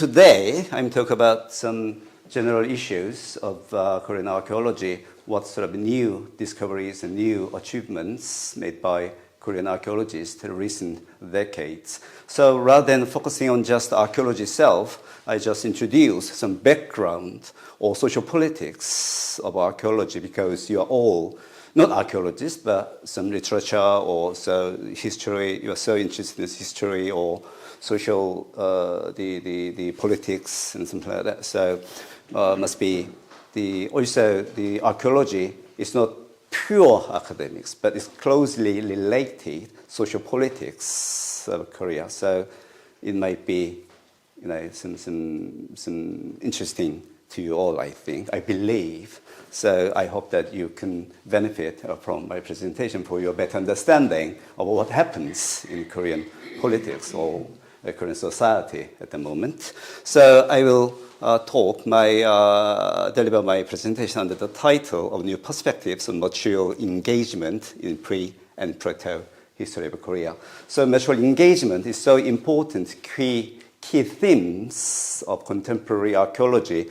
today, I'm talking about some general issues of Korean archaeology, what sort of new discoveries and new achievements made by Korean archaeologists in recent decades. So rather than focusing on just archaeology itself, I just introduce some background or social politics of archaeology, because you are all not archaeologists, but some literature or so history, you are so interested in history or social, the politics and something like that. So must be also the archaeology is not pure academics, but it's closely related social politics of Korea. So it might be, some interesting to you all, I think, I believe. So I hope that you can benefit from my presentation for your better understanding of what happens in Korean politics or Korean society at the moment. So I will deliver my presentation under the title of New Perspectives on Material Engagement in Pre- and Proto-History of Korea. So material engagement is so important, key themes of contemporary archaeology,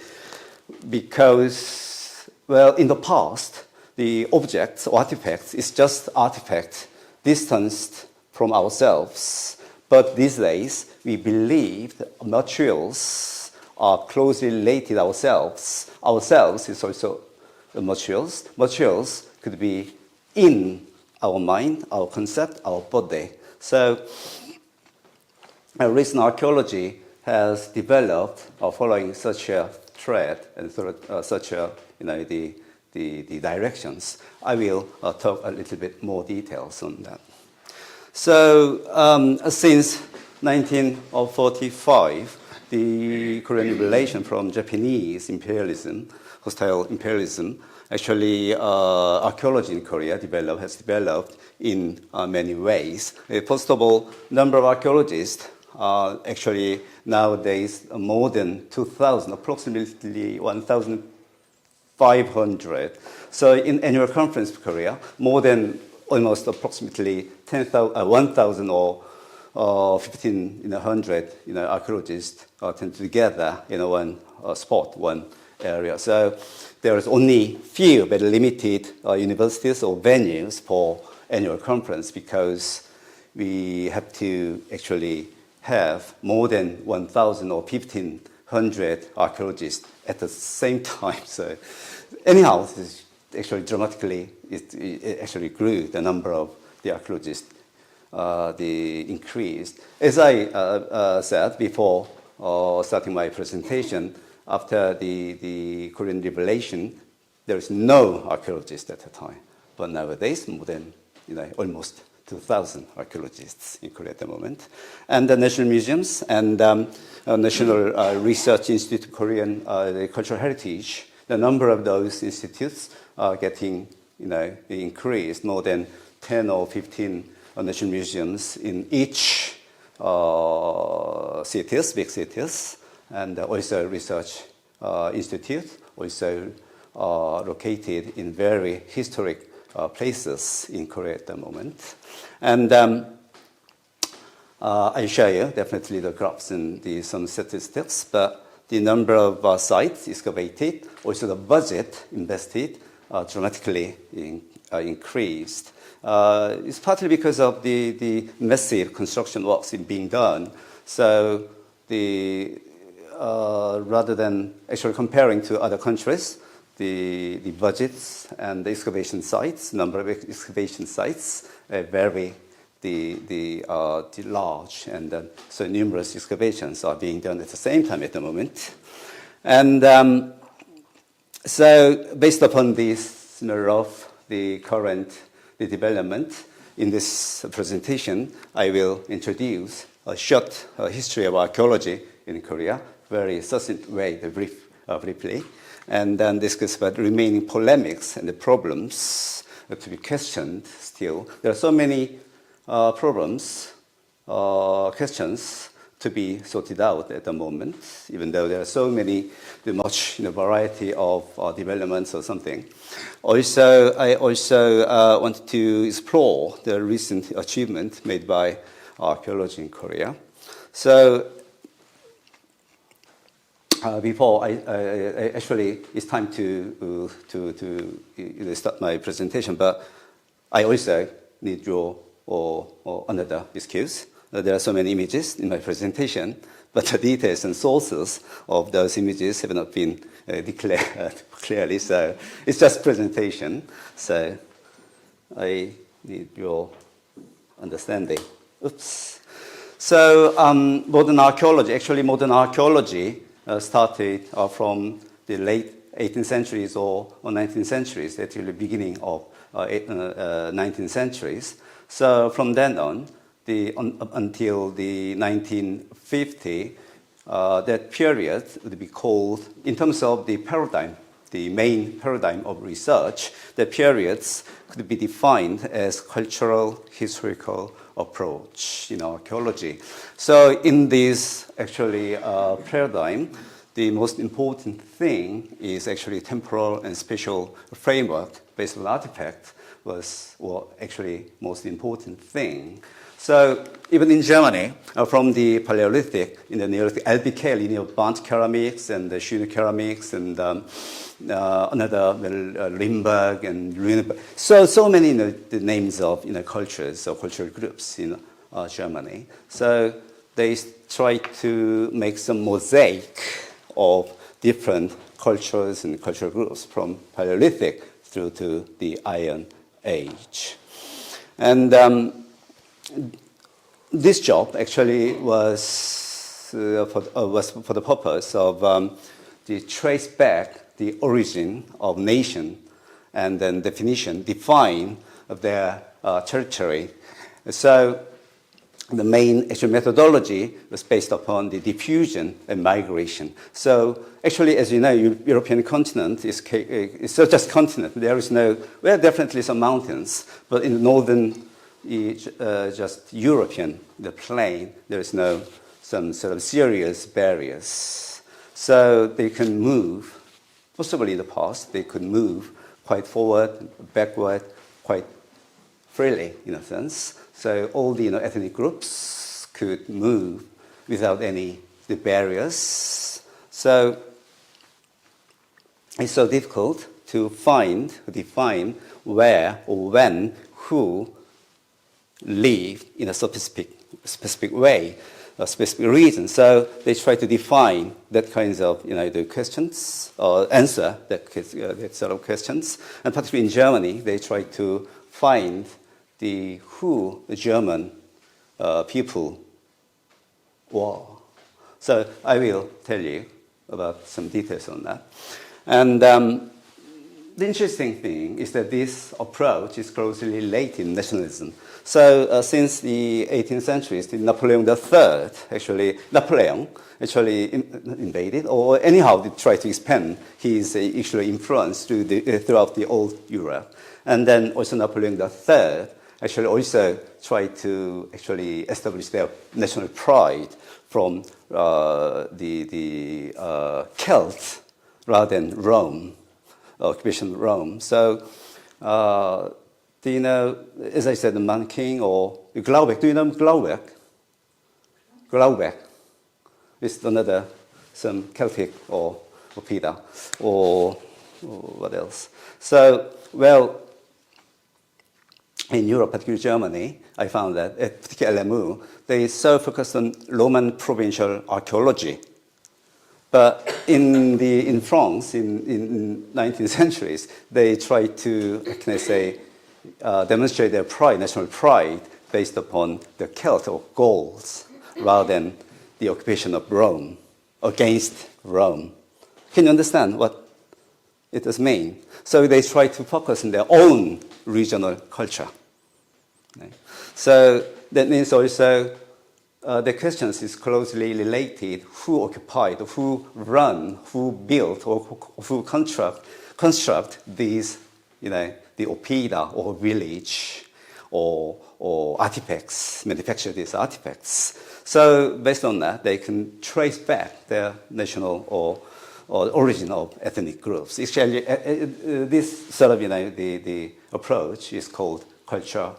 because, well, in the past, the objects or artifacts is just artifacts distanced from ourselves. But these days, we believe that materials are closely related ourselves. Ourselves is also materials. Materials could be in our mind, our concept, our body. So recent archaeology has developed following such a thread and such a, the directions. I will talk a little bit more details on that. So since 1945, the Korean liberation from Japanese imperialism, hostile imperialism, actually archaeology in Korea has developed in many ways. First of all, number of archaeologists actually nowadays more than 2,000, approximately 1,500. So in annual conference of Korea, more than almost approximately 1,000 or 1,500 archaeologists attend together in one spot, one area. So there is only few but limited universities or venues for annual conference, because we have to actually have more than 1,000 or 1,500 archaeologists at the same time. So anyhow, this actually dramatically, it actually grew, the number of the archaeologists, the increased. As I said before starting my presentation, after the Korean liberation, there is no archaeologist at the time. But nowadays, more than almost 2,000 archaeologists in Korea at the moment. And the national museums and National Research Institute of Korean Cultural Heritage, the number of those institutes are getting increased, more than 10 or 15 national museums in each cities, big cities, and also research institute, also located in very historic places in Korea at the moment. And I'll show you definitely the graphs and some statistics, but the number of sites excavated, also the budget invested dramatically increased. It's partly because of the massive construction works being done. So rather than actually comparing to other countries, the budgets and the excavation sites, number of excavation sites vary the large, and so numerous excavations are being done at the same time at the moment. And so based upon this of the current development, in this presentation, I will introduce a short history of archaeology in Korea, very succinct way, briefly, and then discuss about remaining polemics and the problems to be questioned still. There are so many problems, questions to be sorted out at the moment, even though there are so many, much variety of developments or something. Also, I wanted to explore the recent achievement made by archaeology in Korea. So before actually it's time to start my presentation, but I also need your another excuse. There are so many images in my presentation, but the details and sources of those images have not been declared clearly. So it's just presentation. So I need your understanding. Oops. So modern archaeology started from the late 18th centuries or 19th centuries, actually the beginning of 19th centuries. So from then on, until the 1950, that period would be called, in terms of the paradigm, the main paradigm of research, the periods could be defined as cultural, historical approach in archaeology. So in this actually paradigm, the most important thing is actually temporal and spatial framework based on artifact was actually most important thing. So even in Germany, from the Paleolithic, in the Neolithic, LBK, linear bond ceramics and the Schöne ceramics and another Limburg and Lüneburg. So many the names of cultures or cultural groups in Germany. So they try to make some mosaic of different cultures and cultural groups from Paleolithic through to the Iron Age. And this job actually was for the purpose of to trace back the origin of nation and then define their territory. So the main actual methodology was based upon the diffusion and migration. So actually, as you know, European continent is just continent. There is no, well, definitely some mountains, but in the northern, just European, the plain, there is no some sort of serious barriers. So they can move, possibly in the past, they could move quite forward, backward, quite freely, in a sense. So all the ethnic groups could move without any barriers. So it's so difficult to define where or when, who lived in a specific way, a specific reason. So they try to define that kinds of the questions or answer that sort of questions. And particularly in Germany, they try to find the German people were. So I will tell you about some details on that. And the interesting thing is that this approach is closely related to nationalism. So since the 18th century, Napoleon actually invaded, or anyhow tried to expand his actually influence throughout the old Europe. And then also Napoleon III actually also tried to actually establish their national pride from the Celts rather than Rome, occupation of Rome. So, do you know, as I said, the Man King or Glaubeck? Do you know Glaubeck? Glaubeck is another, some Celtic or Pida or what else? So, well, in Europe, particularly Germany, I found that, particularly LMU, they so focused on Roman provincial archaeology. But in France, in 19th centuries, they tried to, can I say, demonstrate their pride, national pride, based upon the Celts or Gauls, rather than the occupation of Rome, against Rome. Can you understand what it does mean? So they try to focus on their own regional culture. Right? So that means also the questions is closely related: who occupied, who run, who built, or who construct these, the oppida or village or artifacts, manufacture these artifacts. So based on that, they can trace back their national or origin of ethnic groups. Actually, this sort of the approach is called culture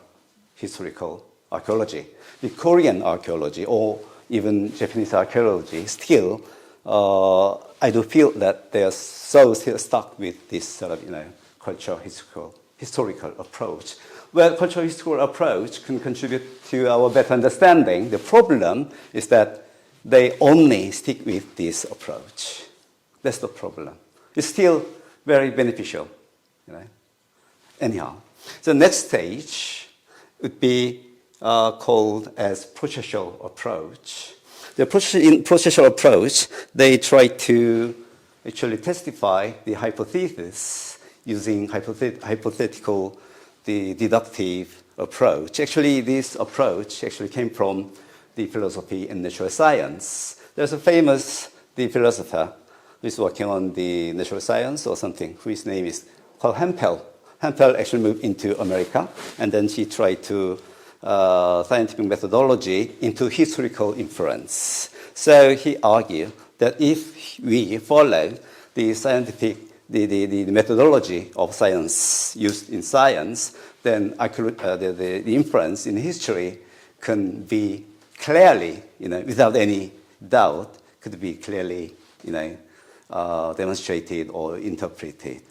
historical archaeology. The Korean archaeology or even Japanese archaeology still I do feel that they are so still stuck with this sort of, cultural historical approach. Well, cultural historical approach can contribute to our better understanding. The problem is that they only stick with this approach. That's the problem. It's still very beneficial, Anyhow, so next stage would be called as processual approach. The processual approach, they try to actually testify the hypothesis using hypothetical, the deductive approach. Actually, this approach actually came from the philosophy and natural science. There's a famous philosopher who is working on the natural science or something, whose name is called Hempel. Hempel actually moved into America, and then she tried to scientific methodology into historical inference. So he argued that if we follow the scientific, the methodology of science used in science, then the inference in history can be clearly, without any doubt, could be clearly, demonstrated or interpreted.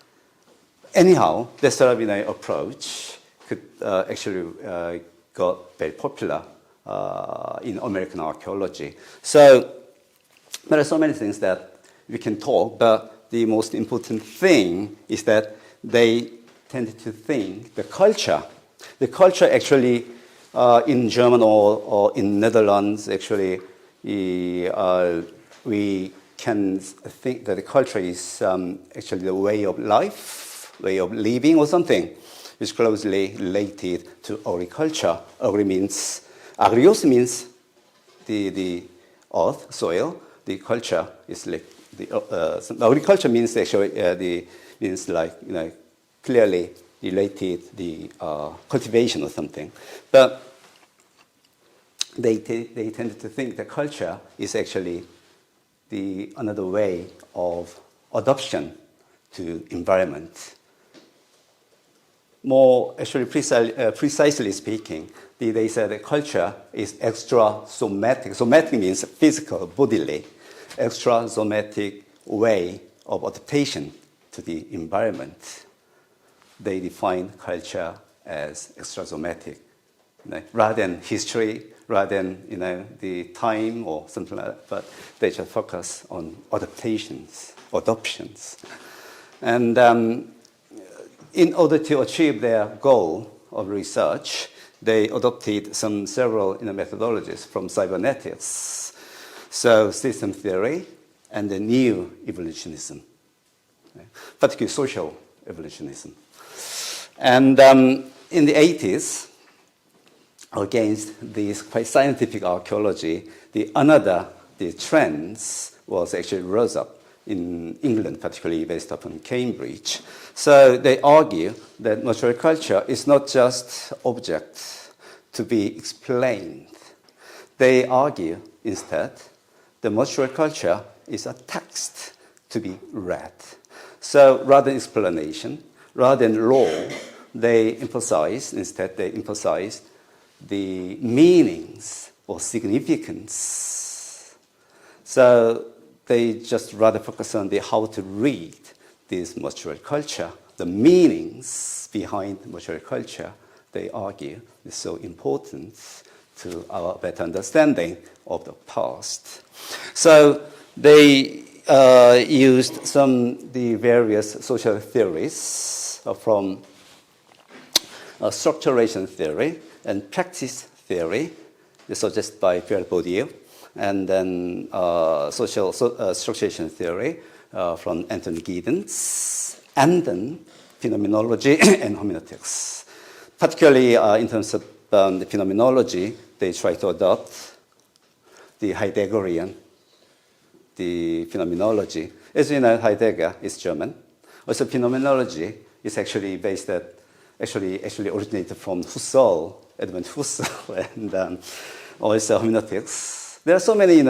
Anyhow, this sort of approach could actually got very popular in American archaeology. So there are so many things that we can talk, but the most important thing is that they tend to think the culture actually in German or in Netherlands, actually, we can think that the culture is actually the way of life, way of living or something. Is closely related to agriculture. Agrios means the earth, soil. The culture is like agriculture means actually clearly related the cultivation or something. But they tend to think that culture is actually another way of adoption to environment. More actually precisely speaking, they said that culture is extra-somatic. Somatic means physical, bodily. Extra-somatic way of adaptation to the environment. They define culture as extra-somatic, rather than history, rather than the time or something like that. But they just focus on adoptions. And in order to achieve their goal of research, they adopted several methodologies from cybernetics, so system theory and the new evolutionism, particularly social evolutionism. And in the 80s, against this quite scientific archaeology, the trends was actually rose up in England, particularly based upon Cambridge. So they argue that natural culture is not just object to be explained. They argue instead the natural culture is a text to be read. So rather than explanation, rather than law, they emphasize the meanings or significance. So they just rather focus on how to read this material culture, the meanings behind material culture. They argue is so important to our better understanding of the past. So they used the various social theories from structuration theory and practice theory, suggested by Pierre Bourdieu, and then structuration theory from Anthony Giddens, and then phenomenology and hermeneutics. Particularly in terms of the phenomenology, they try to adopt the Heideggerian, the phenomenology. As you know, Heidegger is German. Also, phenomenology is actually actually originated from Husserl, Edmund Husserl, and also hermeneutics. There are so many,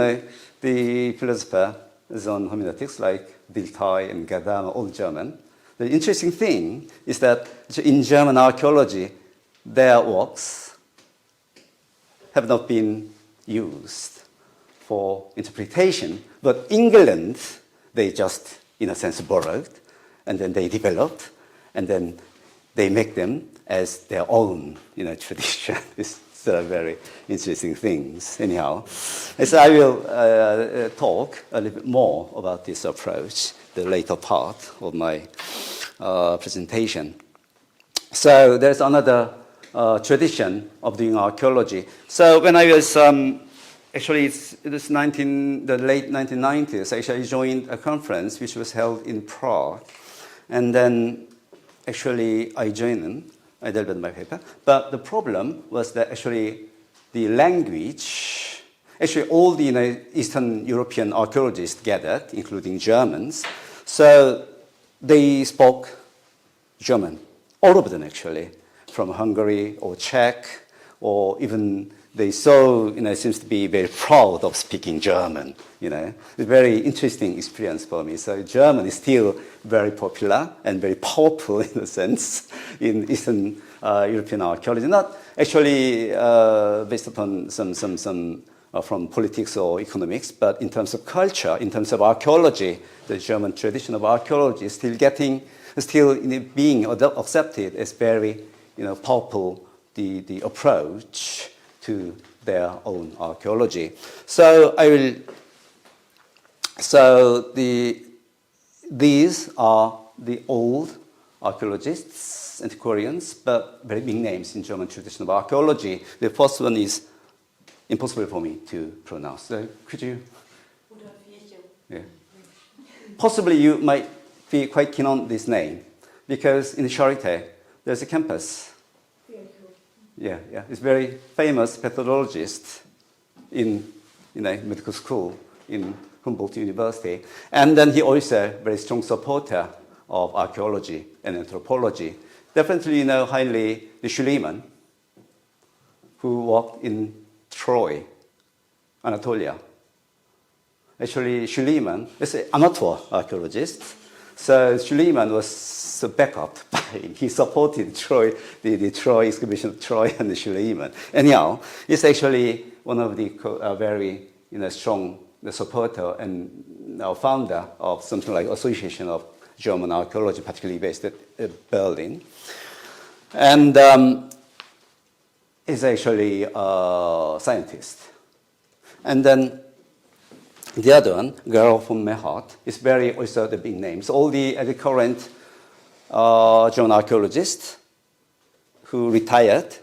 the philosophers on hermeneutics like Dilthey and Gadamer, all German. The interesting thing is that in German archaeology, their works have not been used for interpretation. But England, they just, in a sense, borrowed, and then they developed, and then they make them as their own, tradition. It's very interesting things. Anyhow, so I will talk a little bit more about this approach, the later part of my presentation. So there's another tradition of doing archaeology. So when I was actually, it was the late 1990s. Actually, I joined a conference which was held in Prague, and then actually I joined them. I delivered my paper, but the problem was that actually the language. Actually, all the Eastern European archaeologists gathered, including Germans, so they spoke German. All of them actually, from Hungary or Czech, or even they seems to be very proud of speaking German, It's a very interesting experience for me. So German is still very popular and very powerful in a sense in Eastern European archaeology. Not actually based upon some from politics or economics, but in terms of culture, in terms of archaeology, the German tradition of archaeology is still being accepted as very, powerful the approach to their own archaeology. So these are the old archaeologists, antiquarians, but very big names in German tradition of archaeology. The first one is impossible for me to pronounce. So could you? Yeah. Possibly you might be quite keen on this name, because in Charité there's a campus. Yeah. It's a very famous pathologist in medical school in Humboldt University. And then he also a very strong supporter of archaeology and anthropology. Definitely highly the Schliemann, who worked in Troy, Anatolia. Actually, Schliemann is an amateur archaeologist. So Schliemann was backed by, he supported Troy, the Troy excavation of Troy and the Schliemann. Anyhow, he's actually one of the very strong supporter and now founder of something like Association of German Archaeology, particularly based at Berlin. And is actually a scientist. And then the other one, Gerhard von Mehart, is very also the big names. All the current German archaeologists who retired,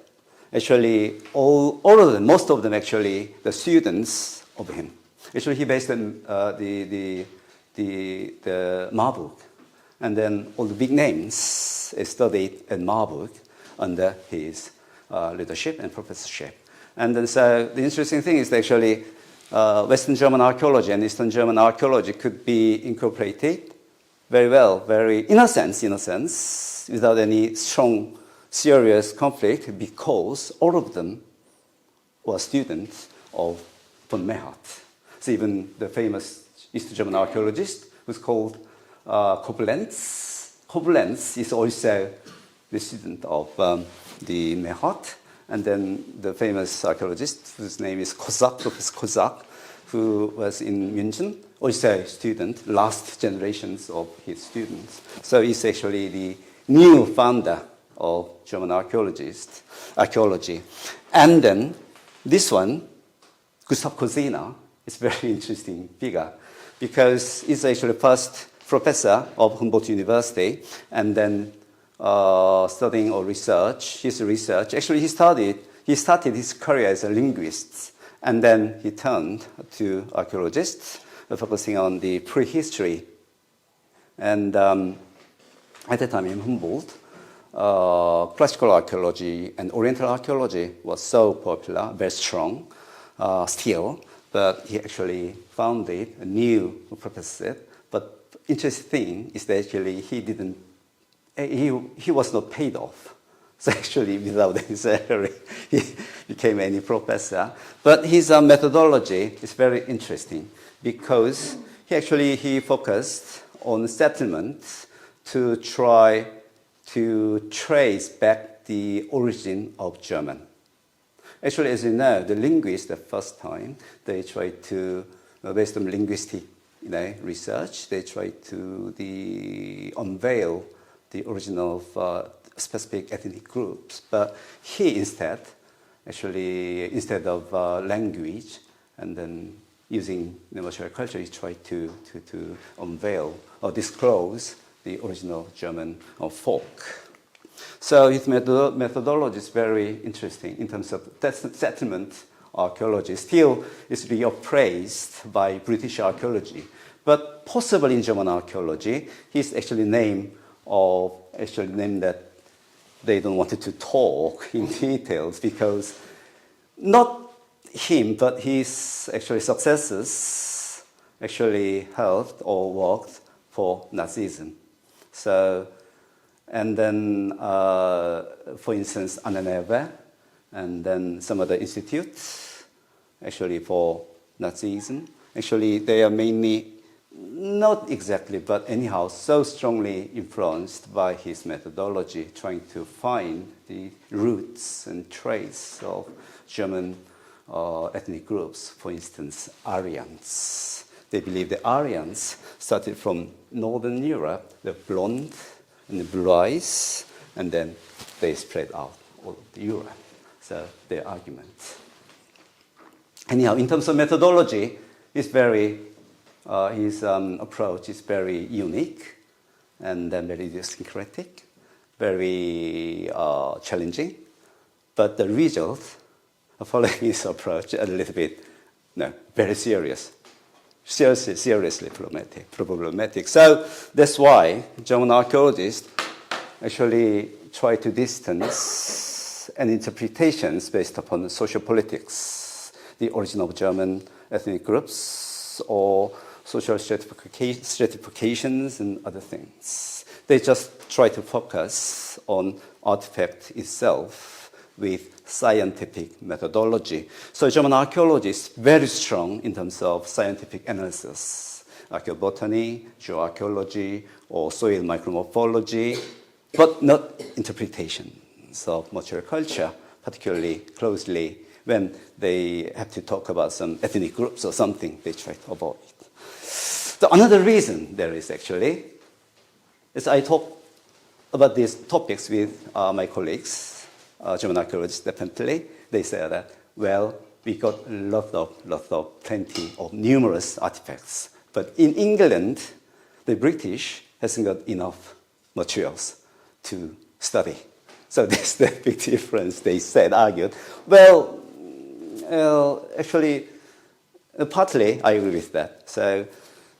actually all of them, most of them actually, the students of him. Actually, he based in the Marburg, and then all the big names studied at Marburg under his leadership and professorship. And then so the interesting thing is that actually Western German archaeology and Eastern German archaeology could be incorporated very well, in a sense, without any strong, serious conflict, because all of them were students of von Mehart. So even the famous East German archaeologist who's called Koblenz. Koblenz is also the student of the Mehart. And then the famous archaeologist whose name is Kozak, Professor Kozak, who was in München, also a student, last generations of his students. So he's actually the new founder of German archaeology. And then this one, Gustav Kozina, is a very interesting figure because he's actually first professor of Humboldt University and then studying or research. Actually, he started his career as a linguist, and then he turned to archaeologist, focusing on the prehistory. And at the time in Humboldt, classical archaeology and Oriental archaeology was so popular, very strong still, but he actually founded a new professorship. But interesting thing is that actually he was not paid off. So actually, without any salary, he became any professor. But his methodology is very interesting because he focused on settlements to try to trace back the origin of German. Actually, as you know, the linguists, the first time, they tried to, based on linguistic research, they tried to unveil the origin of specific ethnic groups. But he instead of language and then using the material culture, he tried to unveil or disclose the original German folk. So his methodology is very interesting in terms of settlement archaeology. Still is reappraised by British archaeology. But possibly in German archaeology, he's actually named that they don't want to talk in details because not him, but his actually successors actually helped or worked for Nazism. So, and then, for instance, Anneneve, and then some other institutes actually for Nazism. Actually, they are mainly, not exactly, but anyhow, so strongly influenced by his methodology, trying to find the roots and trace of German ethnic groups, for instance, Aryans. They believe the Aryans started from Northern Europe, the blonde and the blue eyes, and then they spread out all over Europe. So their argument. Anyhow, in terms of methodology, his approach is very unique and then very idiosyncratic, very challenging. But the result of following his approach a little bit, very seriously problematic. So that's why German archaeologists actually try to distance any interpretations based upon social politics, the origin of German ethnic groups, or social stratifications and other things. They just try to focus on artifact itself with scientific methodology. So German archaeology is very strong in terms of scientific analysis, archaeobotany, geoarchaeology, or soil micromorphology, but not interpretations of material culture, particularly closely when they have to talk about some ethnic groups or something, they try to avoid. So another reason there is actually, is I talk about these topics with my colleagues, German archaeologists definitely. They say that, well, we got plenty of numerous artifacts. But in England, the British hasn't got enough materials to study. So that's the big difference, they argued. Well, actually, partly I agree with that. So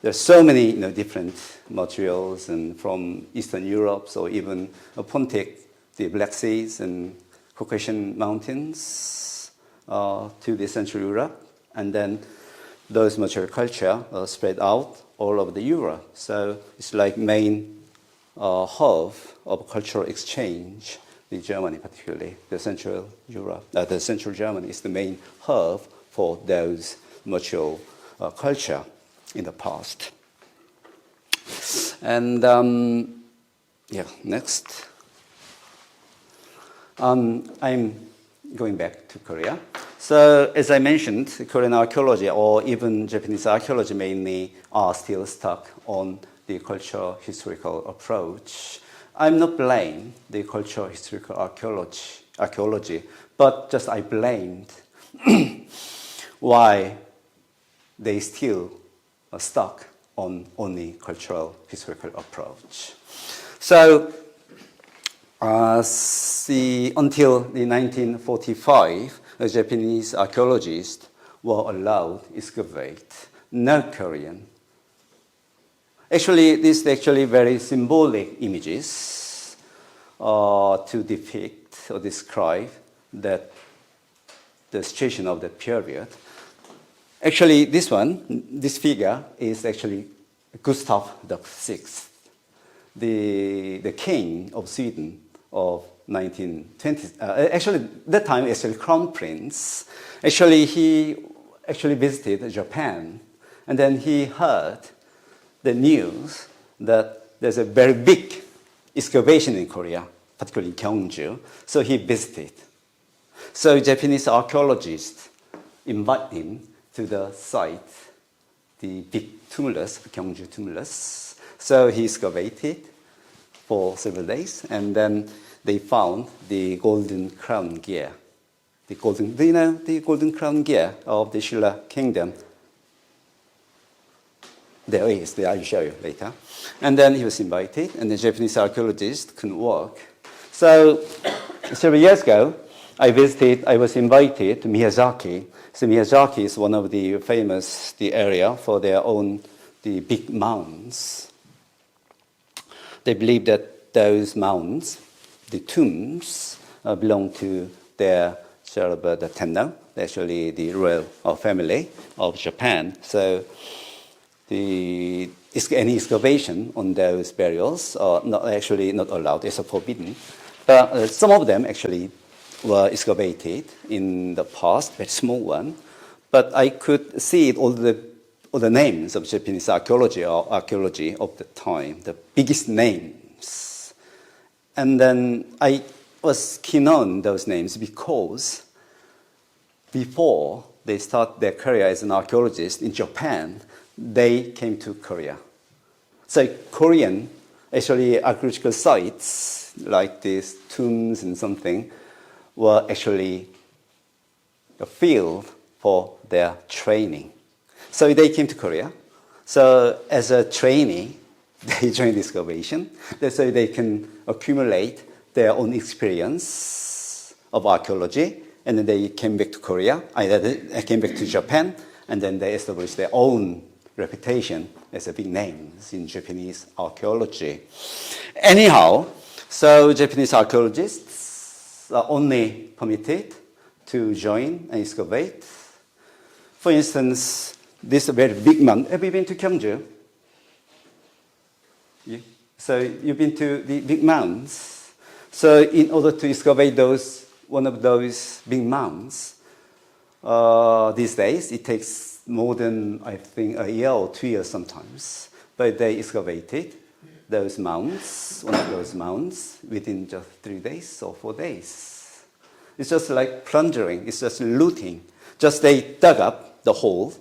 there's so many different materials and from Eastern Europe, so even Pontic, the Black Seas and Caucasian mountains to the Central Europe, and then those material culture spread out all over the Europe. So it's like main hub of cultural exchange in Germany, particularly the Central Europe. The Central Germany is the main hub for those material culture in the past. And next. I'm going back to Korea. So as I mentioned, Korean archaeology or even Japanese archaeology mainly are still stuck on the cultural historical approach. I'm not blaming the cultural historical archaeology, but just I blamed why they still are stuck on only cultural historical approach. So until the 1945, the Japanese archaeologists were allowed to excavate no Korean. Actually, these are actually very symbolic images to depict or describe that the situation of that period. Actually, this figure is actually Gustav VI, the king of Sweden of 1920s. Actually, that time, actually, Crown Prince. Actually, he actually visited Japan, and then he heard the news that there's a very big excavation in Korea, particularly in Gyeongju. So he visited. So Japanese archaeologists invite him to the site, the big tumulus, Gyeongju tumulus. So he excavated for several days, and then they found the golden crown gear. Do you know the golden crown gear of the Shilla kingdom? There is, I'll show you later. And then he was invited, and the Japanese archaeologist couldn't work. So several years ago, I was invited to Miyazaki. So Miyazaki is one of the famous area for their own the big mounds. They believe that those mounds, the tombs, belong to their sort of the Tenno, actually the royal family of Japan. So any excavation on those burials are not allowed. It's forbidden. But some of them actually were excavated in the past, very small one. But I could see all the names of Japanese archaeology of the time, the biggest names. And then I was keen on those names because before they start their career as an archaeologist in Japan, they came to Korea. So Korean, actually archaeological sites like these tombs and something were actually a field for their training. So they came to Korea. So as a trainee, they joined excavation. So they can accumulate their own experience of archaeology. And then they came back to Korea. They came back to Japan. And then they established their own reputation as a big names in Japanese archaeology. Anyhow, so Japanese archaeologists are only permitted to join and excavate. For instance, this very big mound. Have you been to Gyeongju? Yeah. So you've been to the big mounds. So in order to excavate one of those big mounds, these days it takes more than, I think, a year or 2 years sometimes. But they excavated those mounds, one of those mounds, within just 3 days or 4 days. It's just like plundering. It's just looting. Just they dug up the hole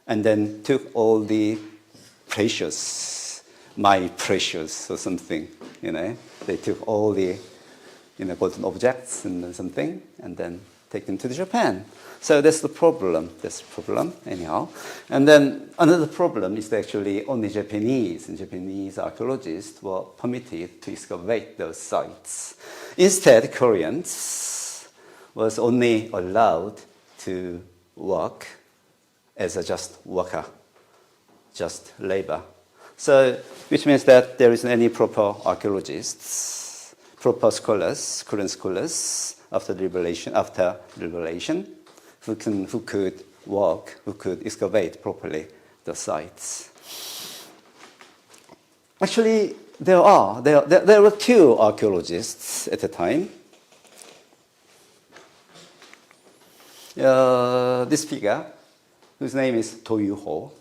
and then took all the precious, my precious or something, They took all the, golden objects and something and then take them to Japan. So that's the problem. Anyhow. And then another problem is that actually only Japanese and Japanese archaeologists were permitted to excavate those sites. Instead, Koreans was only allowed to work as a just worker, just labor. So, which means that there isn't any proper archaeologists, proper scholars, Korean scholars after the liberation, who could work, who could excavate properly the sites. Actually, there were 2 archaeologists at the time. This figure, whose name is Do Yu-ho,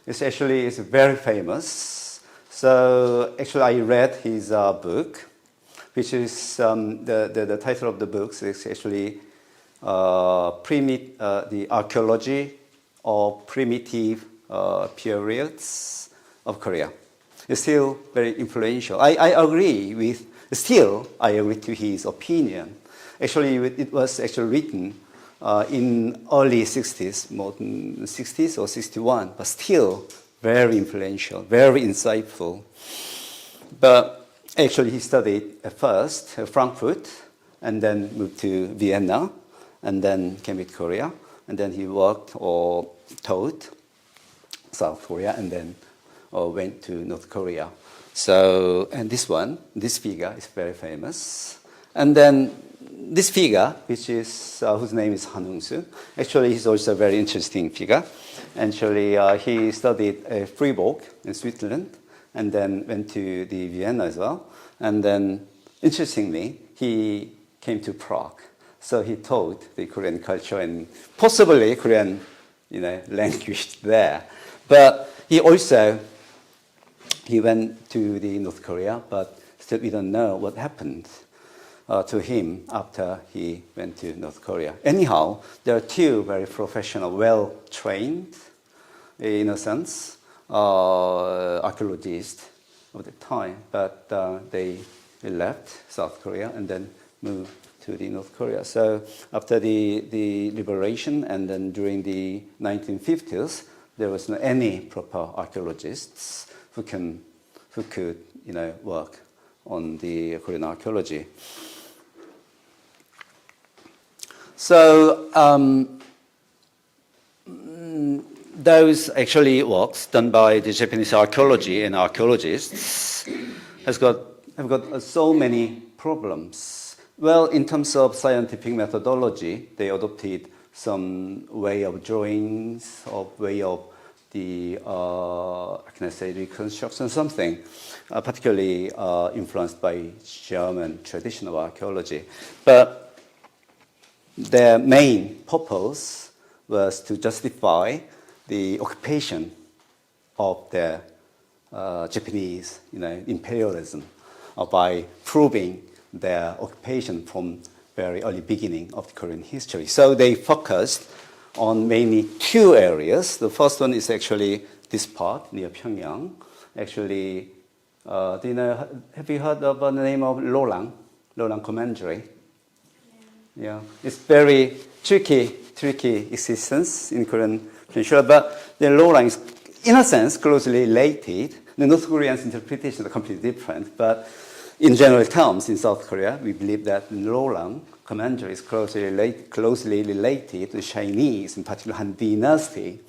is very famous. So actually, I read his book, which is the title of the book is actually the archaeology of primitive periods of Korea. It's still very influential. I agree to his opinion. Actually, it was actually written in early 60s, more than 60s or 61, but still very influential, very insightful. But actually, he studied at first at Frankfurt, and then moved to Vienna, and then came to Korea, and then he worked or taught South Korea, and then went to North Korea. So, and this figure is very famous. And then this figure, whose name is Han Hung-soo, actually he's also a very interesting figure. Actually, he studied at Fribourg in Switzerland, and then went to the Vienna as well. And then, interestingly, he came to Prague. So he taught the Korean culture and possibly Korean, language there. But he went to the North Korea, but still we don't know what happened. to him after he went to North Korea. Anyhow, there are two very professional, well-trained, in a sense, archaeologists of the time, but they left South Korea and then moved to the North Korea. So after the liberation and then during the 1950s, there was not any proper archaeologists who could work on the Korean archaeology. So those actually works done by the Japanese archaeology and archaeologists have got so many problems. Well, in terms of scientific methodology, they adopted some way of drawings, of way of the, can I say, reconstruction, something, particularly influenced by German traditional archaeology. But their main purpose was to justify the occupation of the Japanese, imperialism by proving their occupation from very early beginning of the Korean history. So they focused on mainly two areas. The first one is actually this part near Pyongyang. Actually, have you heard of the name of Lolang Commandery? Yeah, it's very tricky existence in Korean Peninsula, but the Lolang is, in a sense, closely related. The North Koreans' interpretation is completely different, but in general terms, in South Korea, we believe that Lolang Commandery is closely related to the Chinese, in particular Han Dynasty.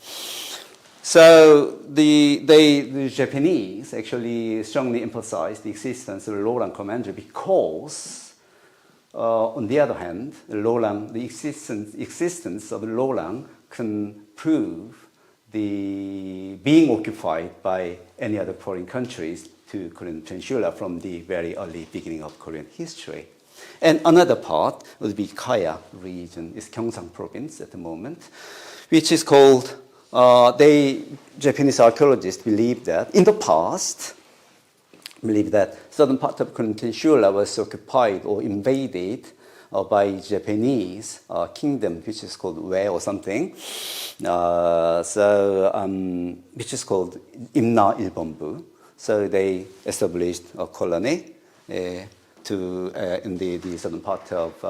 So the Japanese actually strongly emphasized the existence of the Lolang Commandery because, on the other hand, the existence of Lolang can prove the being occupied by any other foreign countries to Korean Peninsula from the very early beginning of Korean history. And another part would be Kaya region, it's Gyeongsang province at the moment, which is called, Japanese archaeologists believe that in the past, certain part of Korean Peninsula was occupied or invaded by Japanese kingdom, which is called Wei or something, which is called Imna Ilbonbu. So they established a colony in the southern part of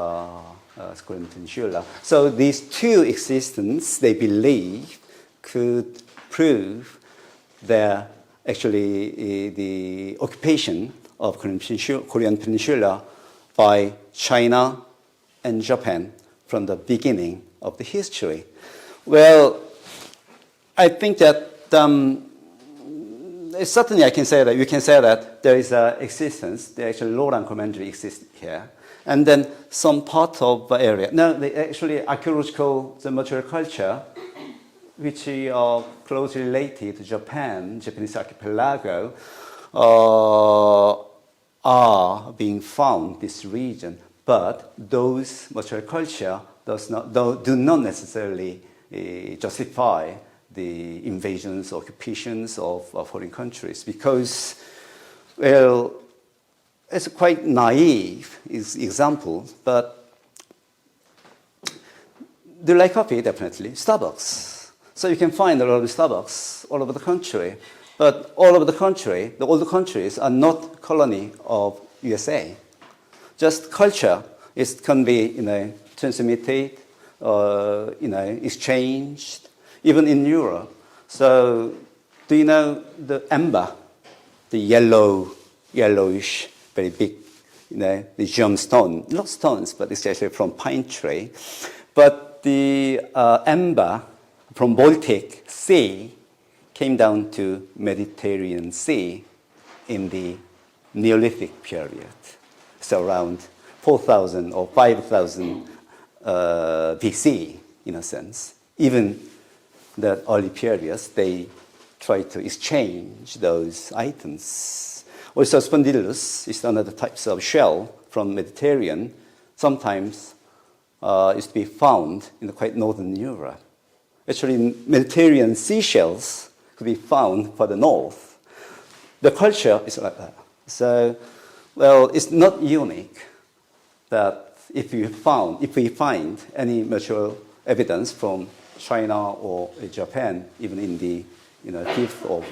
Korean Peninsula. So these two existences, they believe, could prove their actually the occupation of Korean Peninsula by China and Japan from the beginning of the history. Well, I think that certainly we can say that there is an existence, the actual Lolang Commandery exists here, and then some part of the area. Now, actually archaeological, the material culture, which are closely related to Japanese archipelago, are being found in this region, but those material culture do not necessarily justify the invasions, occupations of foreign countries, because, well, it's a quite naive example, but do you like coffee? Definitely. Starbucks. So you can find a lot of Starbucks all over the country, but all over the country, all the countries are not colony of USA. Just culture can be, transmitted, exchanged, even in Europe. So, do you know the amber, the yellowish, very big, the gemstone? Not stones, but it's actually from pine tree. But the amber from Baltic Sea came down to Mediterranean Sea in the Neolithic period. So around 4,000 or 5,000 BC, in a sense. Even the early periods, they tried to exchange those items. Also, spondylus is another type of shell from Mediterranean. Sometimes is to be found in quite northern Europe. Actually, Mediterranean seashells could be found further north. The culture is like that. So, well, it's not unique. that if we find any material evidence from China or Japan, even in the 5th or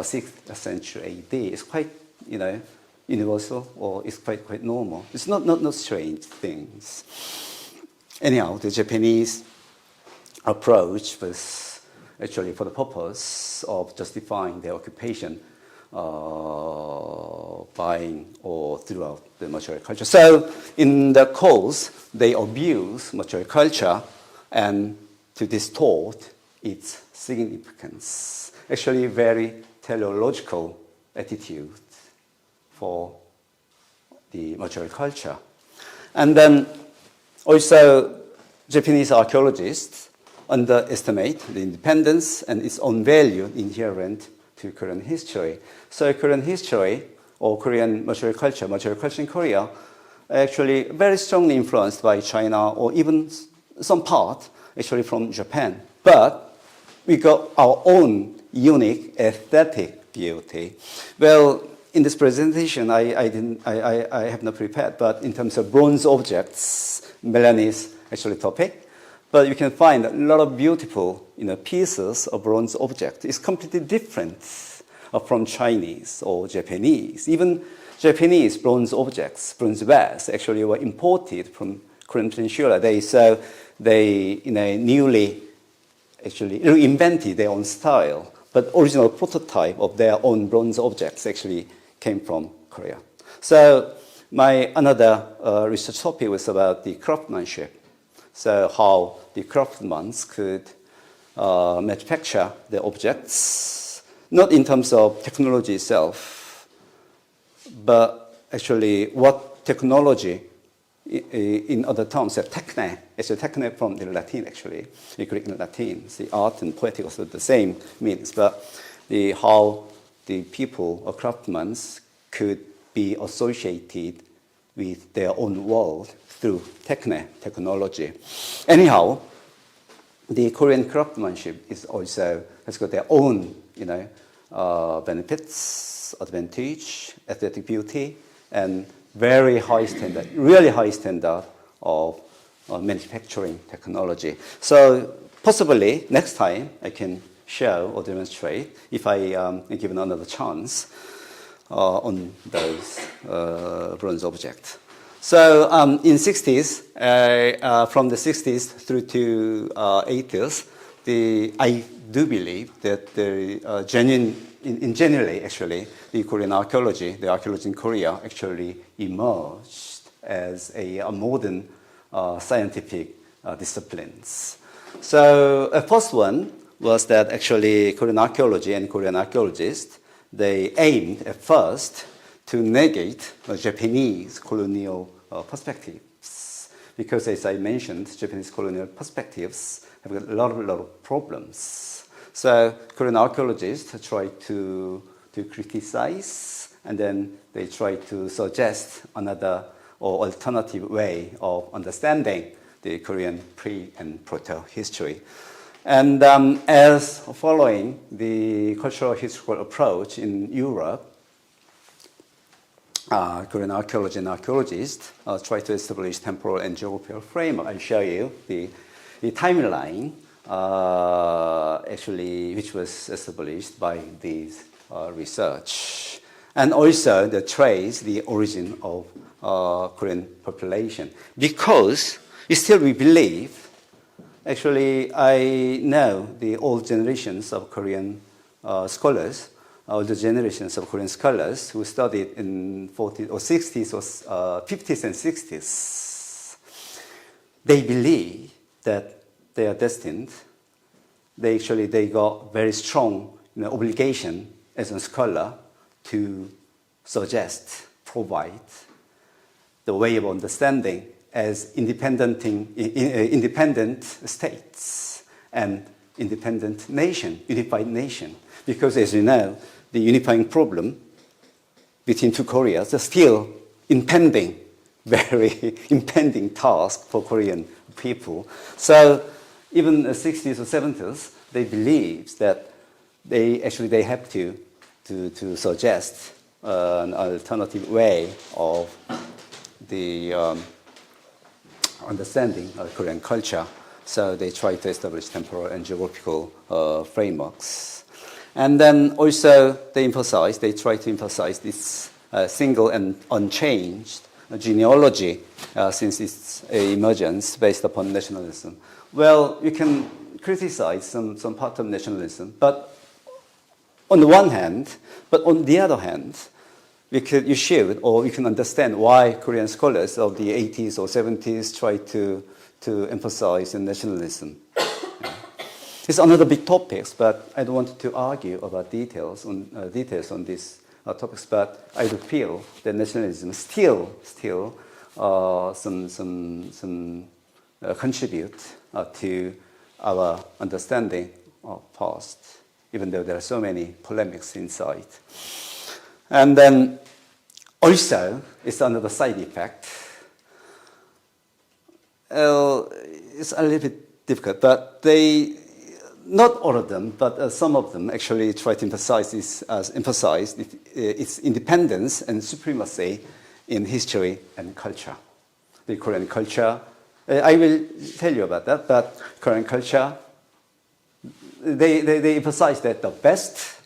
6th century AD, it's quite universal, or it's quite normal. It's not strange things. Anyhow, the Japanese approach was actually for the purpose of justifying their occupation, buying or throughout the material culture. So in the course, they abuse material culture and to distort its significance. Actually, very teleological attitude for the material culture. And then also, Japanese archaeologists underestimate the independence and its own value inherent to Korean history. So Korean history, or Korean material culture in Korea, actually very strongly influenced by China, or even some part actually from Japan. But we got our own unique aesthetic beauty. Well, in this presentation, I have not prepared, but in terms of bronze objects, Melanie's actually topic. But you can find a lot of beautiful pieces of bronze objects. It's completely different from Chinese or Japanese. Even Japanese bronze objects, bronze wares, actually were imported from Korean Peninsula. They newly actually reinvented their own style. But original prototype of their own bronze objects actually came from Korea. So my another research topic was about the craftsmanship. So how the craftsmen could manufacture the objects, not in terms of technology itself, but actually what technology, in other terms, techne. It's a techne from the Latin, actually, the Greek and Latin. The art and poetic also the same meanings, but how the people or craftsmen could be associated with their own world through technology. Anyhow, the Korean craftsmanship has got their own, benefits, advantage, aesthetic beauty, and very high standard, really high standard of manufacturing technology. So possibly next time I can show or demonstrate, if I am given another chance, on those bronze objects. So in 60s, from the 60s through to 80s, I do believe that generally, actually, the Korean archaeology, the archaeology in Korea actually emerged as a modern scientific disciplines. So a first one was that actually Korean archaeology and Korean archaeologists, they aimed at first to negate Japanese colonial perspectives. Because as I mentioned, Japanese colonial perspectives have got a lot of problems. So Korean archaeologists try to criticize, and then they try to suggest another or alternative way of understanding the Korean pre- and proto-history. And as following the cultural historical approach in Europe, Korean archaeology and archaeologists try to establish temporal and geographical framework. I'll show you the timeline, actually, which was established by this research. And also the trace the origin of Korean population. Because still we believe, actually, I know the old generations of Korean scholars, older generations of Korean scholars who studied in 40s or 60s or 50s and 60s. They believe that they are destined. They got very strong obligation as a scholar to suggest, provide the way of understanding as independent states and independent nation, unified nation. Because as you know, the unifying problem between two Koreas is still very impending task for Korean people. So even the 60s or 70s, they believe that they have to suggest an alternative way of the understanding of Korean culture. So they try to establish temporal and geographical frameworks. And then also they try to emphasize this single and unchanged genealogy since its emergence based upon nationalism. Well, you can criticize some part of nationalism, but on the one hand, but on the other hand, you can understand why Korean scholars of the 80s or 70s try to emphasize nationalism. It's another big topic, but I don't want to argue about details on these topics. But I do feel that nationalism still contribute to our understanding of past, even though there are so many polemics inside. And then also, it's another side effect. It's a little bit difficult, but not all of them, but some of them actually try to emphasize its independence and supremacy in history and culture. The Korean culture, I will tell you about that, but Korean culture, they emphasize that the best,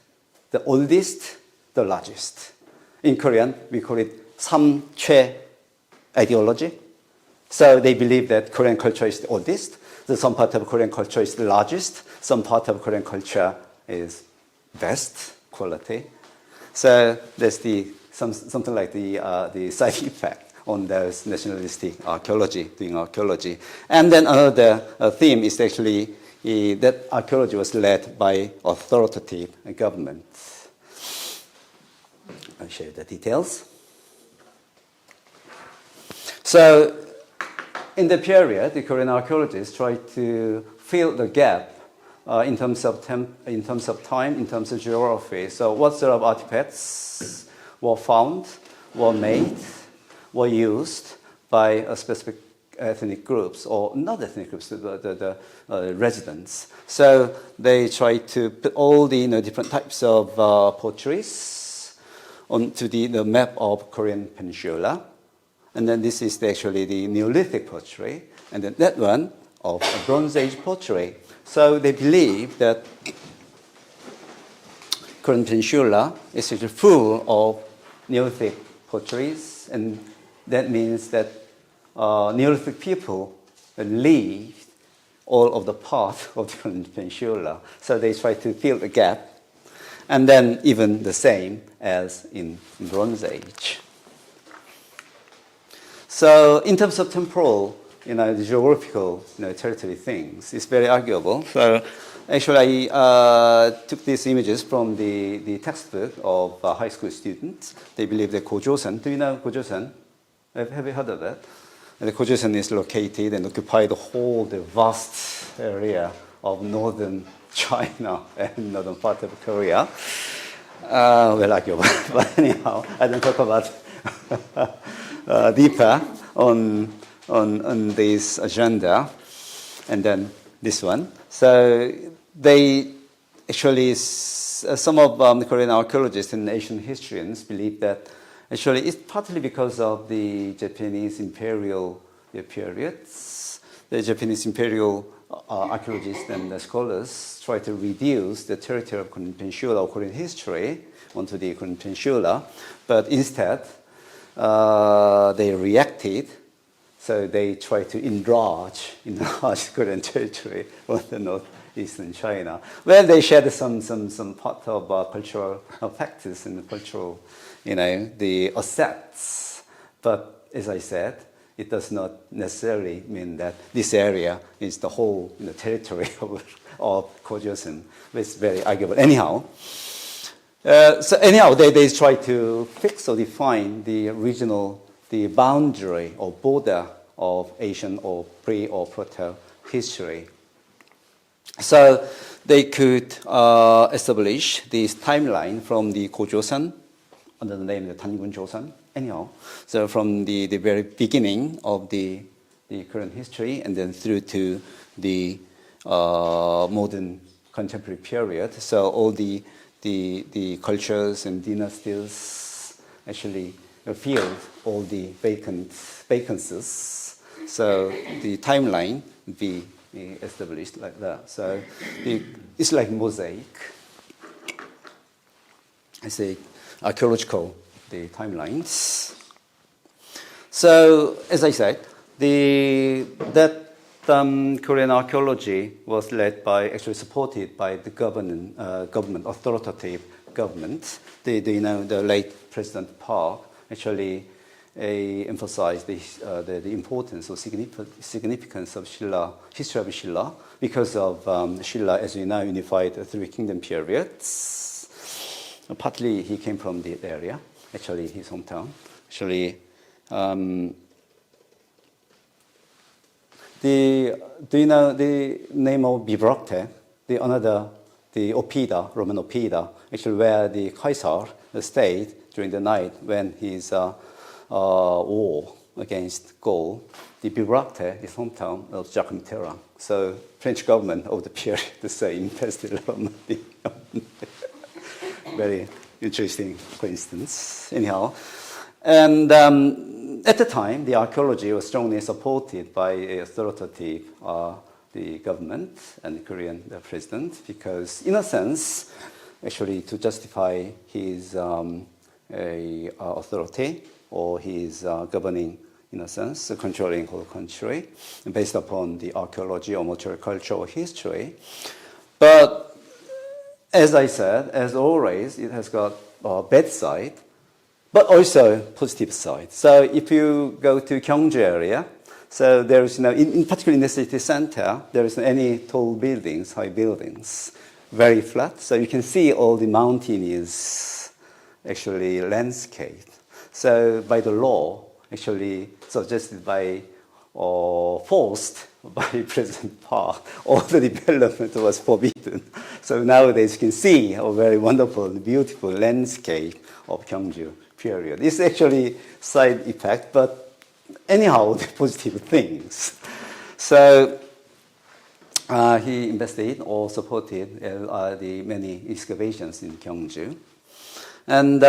the oldest, the largest. In Korean, we call it 삼최 ideology. So they believe that Korean culture is the oldest, that some part of Korean culture is the largest, some part of Korean culture is best quality. So there's something like the side effect on those nationalistic doing archaeology. And then another theme is actually that archaeology was led by authoritative government. I'll show you the details. So in the period, the Korean archaeologists tried to fill the gap in terms of time, in terms of geography. So what sort of artifacts were found, were made, were used by a specific ethnic groups, or not ethnic groups, the residents. So they tried to put all the different types of potteries onto the map of Korean Peninsula. And then this is actually the Neolithic pottery, and then that one of Bronze Age pottery. So they believe that Korean Peninsula is actually full of Neolithic potteries, and that means that Neolithic people lived all of the part of the Korean Peninsula. So they try to fill the gap, and then even the same as in Bronze Age. So in terms of temporal, the geographical, territory things, it's very arguable. So actually, I took these images from the textbook of high school students. They believe that Gojoseon. Do you know Gojoseon? Have you heard of that? And the Gojoseon is located and occupied the vast area of northern China and northern part of Korea. Well, arguable, but anyhow, I don't talk about deeper on this agenda, and then this one. So they actually, some of the Korean archaeologists and Asian historians believe that actually it's partly because of the Japanese imperial periods. The Japanese imperial archaeologists and scholars try to reduce the territory of Korean Peninsula or Korean history onto the Korean Peninsula, but instead they reacted. So they try to enlarge Korean territory on the northeastern China. Well, they shared some part of cultural factors and cultural, the assets. But as I said, it does not necessarily mean that this area is the whole territory of Gojoseon. It's very arguable. Anyhow, they try to fix or define the regional, the boundary or border of Asian or pre or proto history. So they could establish this timeline from the Gojoseon under the name of the Dangun Joseon. Anyhow, so from the very beginning of the Korean history and then through to the modern contemporary period. So all the cultures and dynasties actually filled all the vacancies. So the timeline would be established like that. So it's like mosaic. I say archaeological the timelines. So as I said, Korean archaeology was led by, actually supported by the government, authoritative government. The late President Park actually emphasized the importance or significance of Shilla, history of Shilla, because of Shilla, as we know, unified the Three Kingdom periods. Partly he came from the area, actually his hometown. Actually, do you know the name of Bibracte? The Oppida, Roman Oppida, actually where the Caesar stayed during the night when his war against Gaul. The Bibracte, his hometown of Jacques Mitterrand. So French government of the period, the same, invested a lot of money. Very interesting coincidence. Anyhow, and at the time, the archaeology was strongly supported by authoritative the government and the Korean president, because, in a sense, actually to justify his authority or his governing, in a sense, controlling whole country based upon the archaeology or material culture or history. But as I said, as always, it has got a bad side, but also positive side. So if you go to Gyeongju area, so there is in particular in the city center, there isn't any tall buildings, high buildings, very flat. So you can see all the mountain is actually landscape. So by the law, actually suggested by or forced by President Park, all the development was forbidden. So nowadays you can see a very wonderful, beautiful landscape of Gyeongju period. It's actually side effect, but anyhow, the positive things. So he invested or supported the many excavations in Gyeongju. And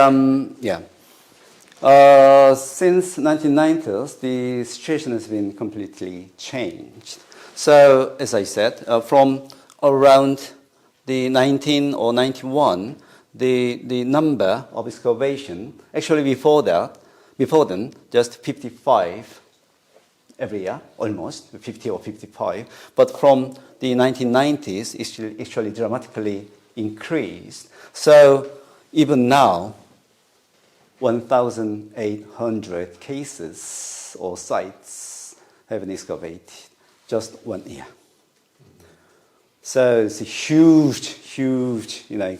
since 1990s, the situation has been completely changed. So, as I said, from around the 19 or 91, the number of excavation, actually before then, just 55 every year, almost 50 or 55. But from the 1990s, it's actually dramatically increased. So even now, 1,800 cases or sites have been excavated just 1 year. So it's a huge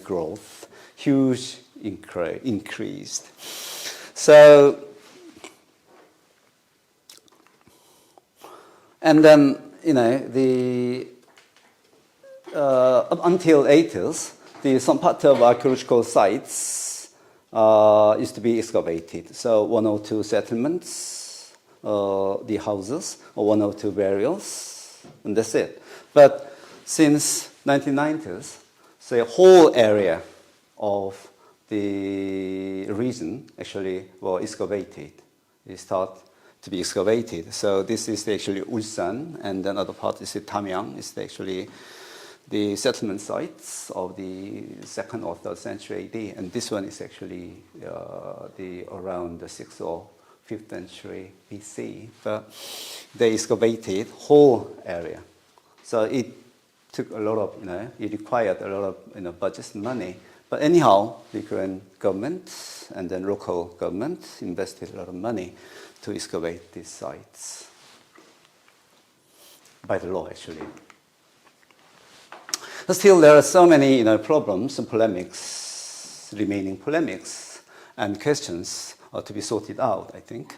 growth, huge increased. So, and then until 80s, some part of archaeological sites used to be excavated. So 102 settlements, the houses, or 102 burials, and that's it. But since 1990s, so the whole area of the region actually were excavated. It started to be excavated. So this is actually Ulsan, and then other part is Tamyang. It's actually the settlement sites of the 2nd or 3rd century AD, and this one is actually around the 6th or 5th century BC. But they excavated whole area, so it took a lot of it required a lot of budget money. But anyhow, the Korean government and then local government invested a lot of money to excavate these sites by the law, actually. But still, there are so many problems and remaining polemics and questions are to be sorted out, I think.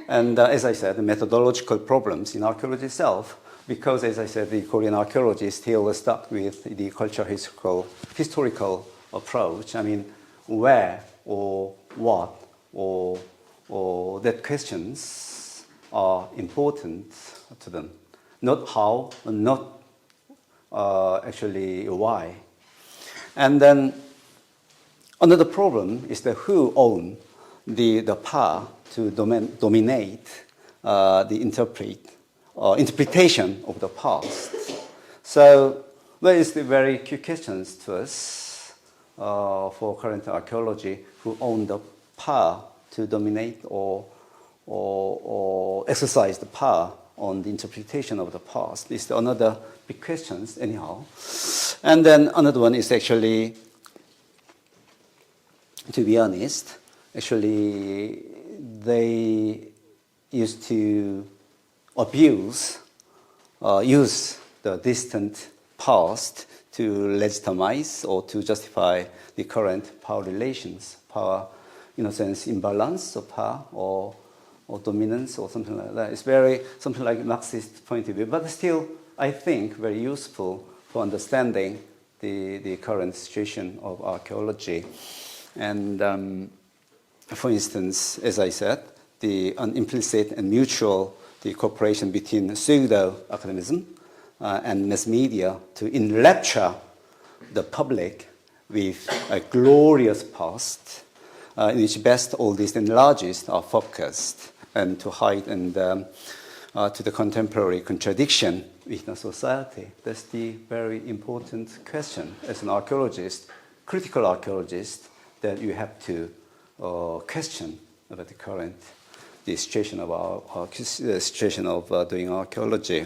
And as I said, the methodological problems in archaeology itself, because, as I said, the Korean archaeology is still stuck with the cultural historical approach. I mean, where or what or that questions are important to them. Not how, not actually why. And then another problem is that who own the power to dominate the interpretation of the past. So there is the very key questions to us for current archaeology: who own the power to dominate or exercise the power on the interpretation of the past? Is another big questions anyhow. And then another one is actually, to be honest, actually they used to use the distant past to legitimize or to justify the current power relations, power, in a sense, imbalance of power or dominance or something like that. It's very something like Marxist point of view, but still, I think, very useful for understanding the current situation of archaeology. And for instance, as I said, the implicit and mutual the cooperation between pseudo-academicism and mass media to enrapture the public with a glorious past in which best, oldest, and largest are focused, and to hide and to the contemporary contradiction within a society. That's the very important question as an archaeologist, critical archaeologist, that you have to question about the current the situation of doing archaeology.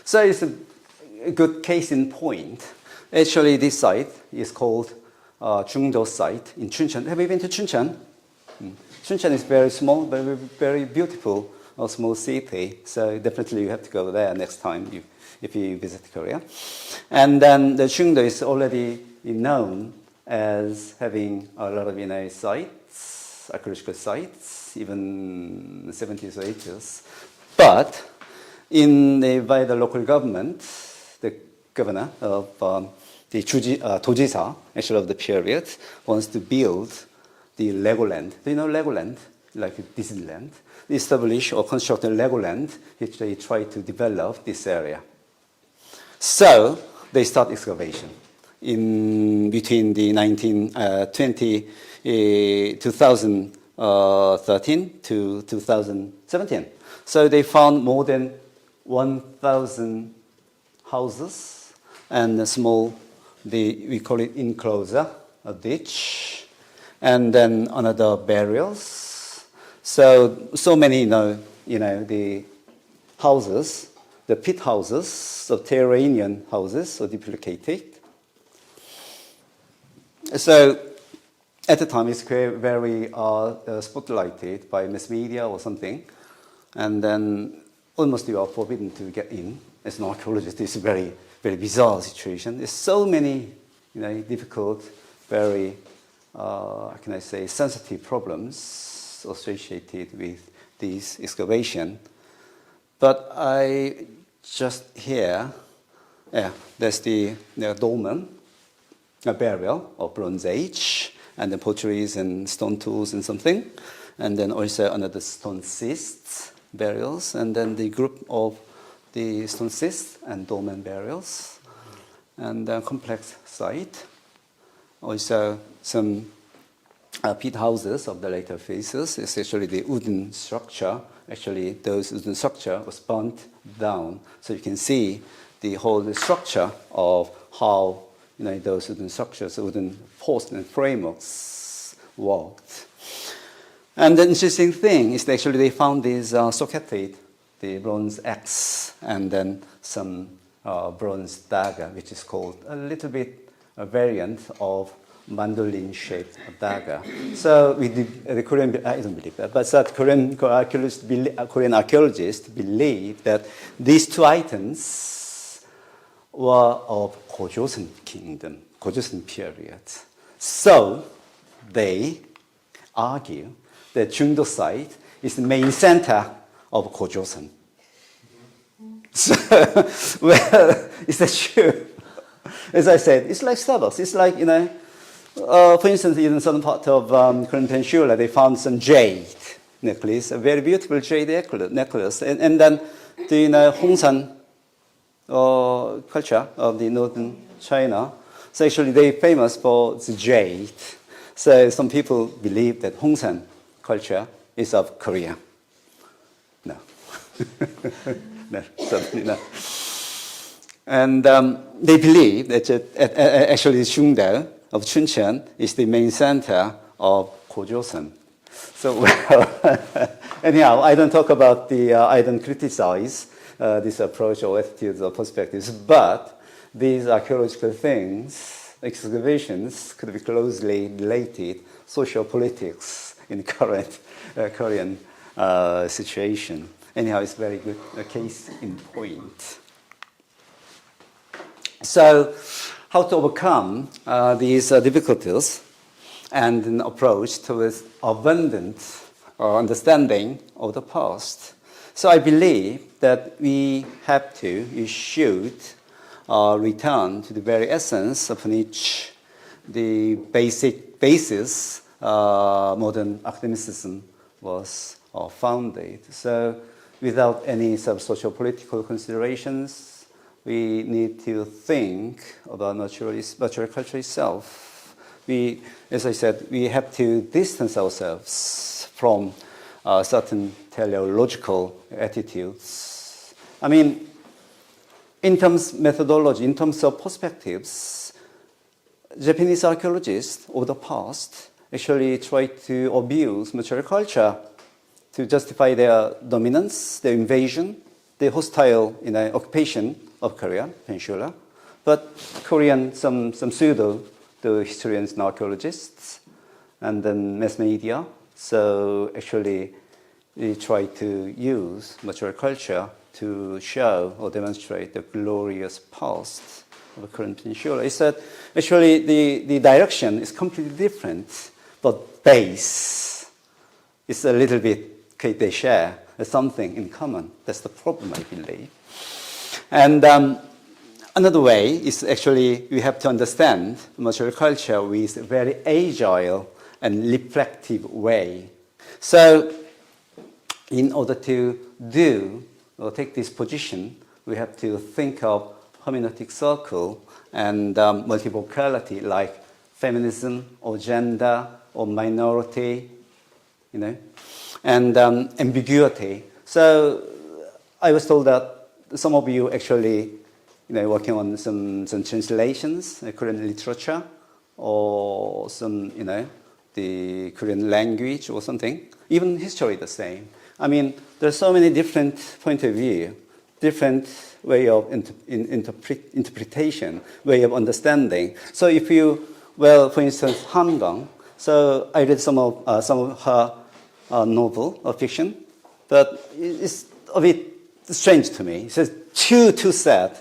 So it's a good case in point. Actually, this site is called Jung-Do site in Chuncheon. Have you been to Chuncheon? Chuncheon is very small, but very beautiful, a small city. So definitely you have to go there next time if you visit Korea. And then the Jung-Do is already known as having a lot of sites, archaeological sites, even 70s or 80s. But by the local government, the governor of the 도지사, actually of the period, wants to build the Legoland. Do you know Legoland? Like Disneyland. They establish or construct a Legoland, which they try to develop this area. So they start excavation in between the 2013 to 2017. So they found more than 1,000 houses and a small, we call it enclosure, a ditch, and then another burials. So many, the houses, the pit houses, subterranean houses, so duplicated. So at the time, it's very spotlighted by mass media or something, and then almost you are forbidden to get in. As an archaeologist, it's a very, very bizarre situation. There's so many, difficult, very, how can I say, sensitive problems associated with this excavation. But I just here, there's the dolmen, a burial of Bronze Age, and the potteries and stone tools and something, and then also another stone cysts burials, and then the group of the stone cysts and dolmen burials, and a complex site. Also some pit houses of the later phases, especially the wooden structure. Actually, those wooden structure was burnt down, so you can see the whole structure of how those wooden structures, wooden posts and frameworks worked. And the interesting thing is that actually they found these socketed, the bronze axe, and then some bronze dagger, which is called a little bit a variant of mandolin-shaped dagger. So the Korean, I don't believe that, but Korean archaeologists believe that these two items were of Gojoseon kingdom, Gojoseon period. So they argue that Jung-Do site is the main center of Gojoseon. So, well, is that true? As I said, it's like Starbucks. It's like, for instance, in some part of Korean Peninsula, they found some jade necklace, a very beautiful jade necklace. And then the Hongsan culture of the northern China, so actually they're famous for the jade. So some people believe that Hongsan culture, is of Korea. No. No, certainly not. And they believe that actually Sungdae of Chuncheon is the main center of Gojoseon. So, well, anyhow, I don't talk about I don't criticize this approach or attitudes or perspectives, but these archaeological things, excavations, could be closely related social politics in current Korean situation. Anyhow, it's very good case in point. So, how to overcome these difficulties and an approach towards abundant understanding of the past. So I believe that we should return to the very essence upon which the basis modern academicism was founded. So without any sort of social-political considerations, we need to think about natural culture itself. As I said, we have to distance ourselves from certain teleological attitudes. I mean, in terms of methodology, in terms of perspectives, Japanese archaeologists of the past actually tried to abuse material culture to justify their dominance, their invasion, their hostile occupation of Korea Peninsula. But some pseudo the historians and archaeologists, and then mass media. So actually, we try to use material culture to show or demonstrate the glorious past of the Korean Peninsula. It's that actually the direction is completely different, but base is a little bit, they share something in common. That's the problem, I believe. And another way is actually we have to understand material culture with a very agile and reflective way. So in order to take this position, we have to think of hermeneutic circle and multivocality like feminism or gender or minority, and ambiguity. So I was told that some of you actually working on some translations, Korean literature, or some, the Korean language or something. Even history the same. I mean, there's so many different point of view, different way of interpretation, way of understanding. So if you, for instance, Hangang, so I read some of her novel or fiction, but it's a bit strange to me. It says too sad,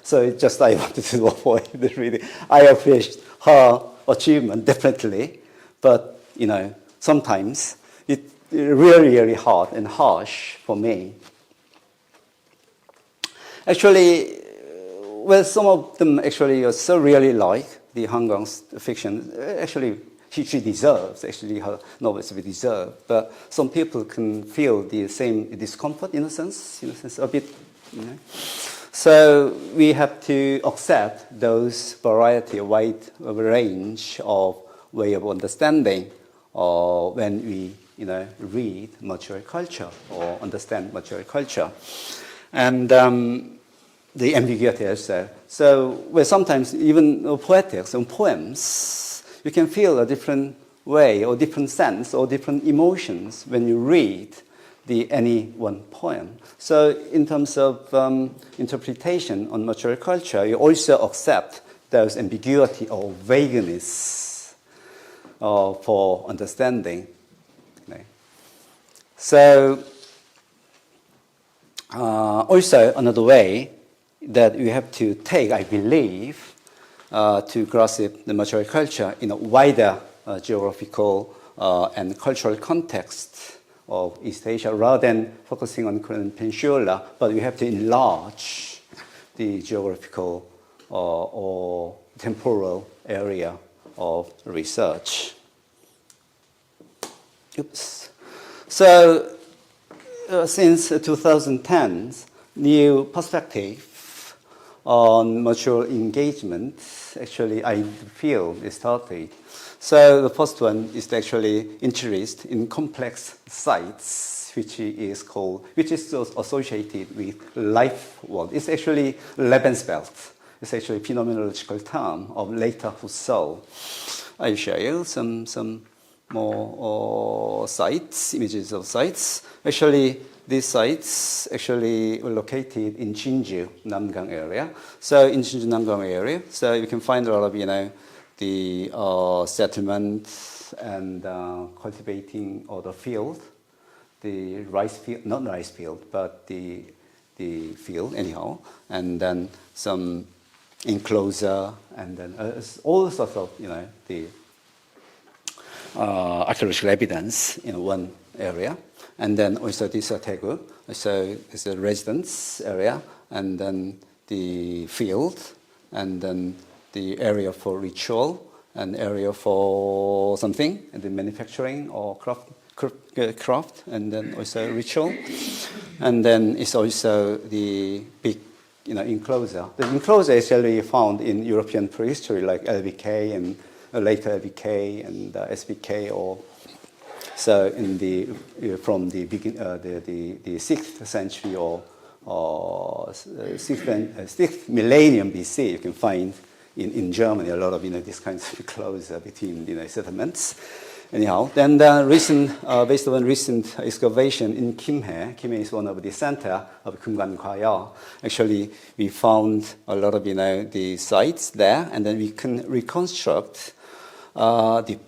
So it just I wanted to avoid the reading. I appreciate her achievement definitely, but sometimes it's really hard and harsh for me. Actually, some of them actually are so really like the Hangang's fiction. Actually, she deserves, actually her novels deserve. But some people can feel the same discomfort in a sense a bit, So we have to accept those variety, a wide range of way of understanding when we, read material culture or understand material culture. And the ambiguity also. So sometimes even poetics and poems, you can feel a different way or different sense or different emotions when you read any one poem. So in terms of interpretation on material culture, you also accept those ambiguity or vagueness for understanding. Okay. So also another way that we have to take, I believe, to grasp the material culture in a wider geographical and cultural context of East Asia, rather than focusing on Korean Peninsula, but we have to enlarge the geographical or temporal area of research. Oops. So since 2010, new perspective on material engagement, actually I feel it started. So the first one is actually interest in complex sites, which is associated with life world. It's actually Lebenswelt. It's actually a phenomenological term of later Husserl. I'll show you some more sites, images of sites. Actually, these sites actually were located in Jinju, Namgang area. So in Jinju, Namgang area, so you can find a lot of, the settlement and cultivating or the field, the rice field, not rice field, but the field anyhow, and then some enclosure, and then all sorts of, the archaeological evidence in one area. And then also this Daegu, so it's a residence area, and then the field, and then the area for ritual, an area for something, and then manufacturing or craft, and then also ritual. And then it's also the big, enclosure. The enclosure is actually found in European prehistory, like LBK and later LBK and SBK, or so in from the 6th century or 6th millennium BC, you can find in Germany a lot of these kinds of enclosure between settlements. Anyhow, then based on recent excavation in Kimhae. Kimhae is one of the center of Kumgan Kwaya. Actually, we found a lot of the sites there, and then we can reconstruct the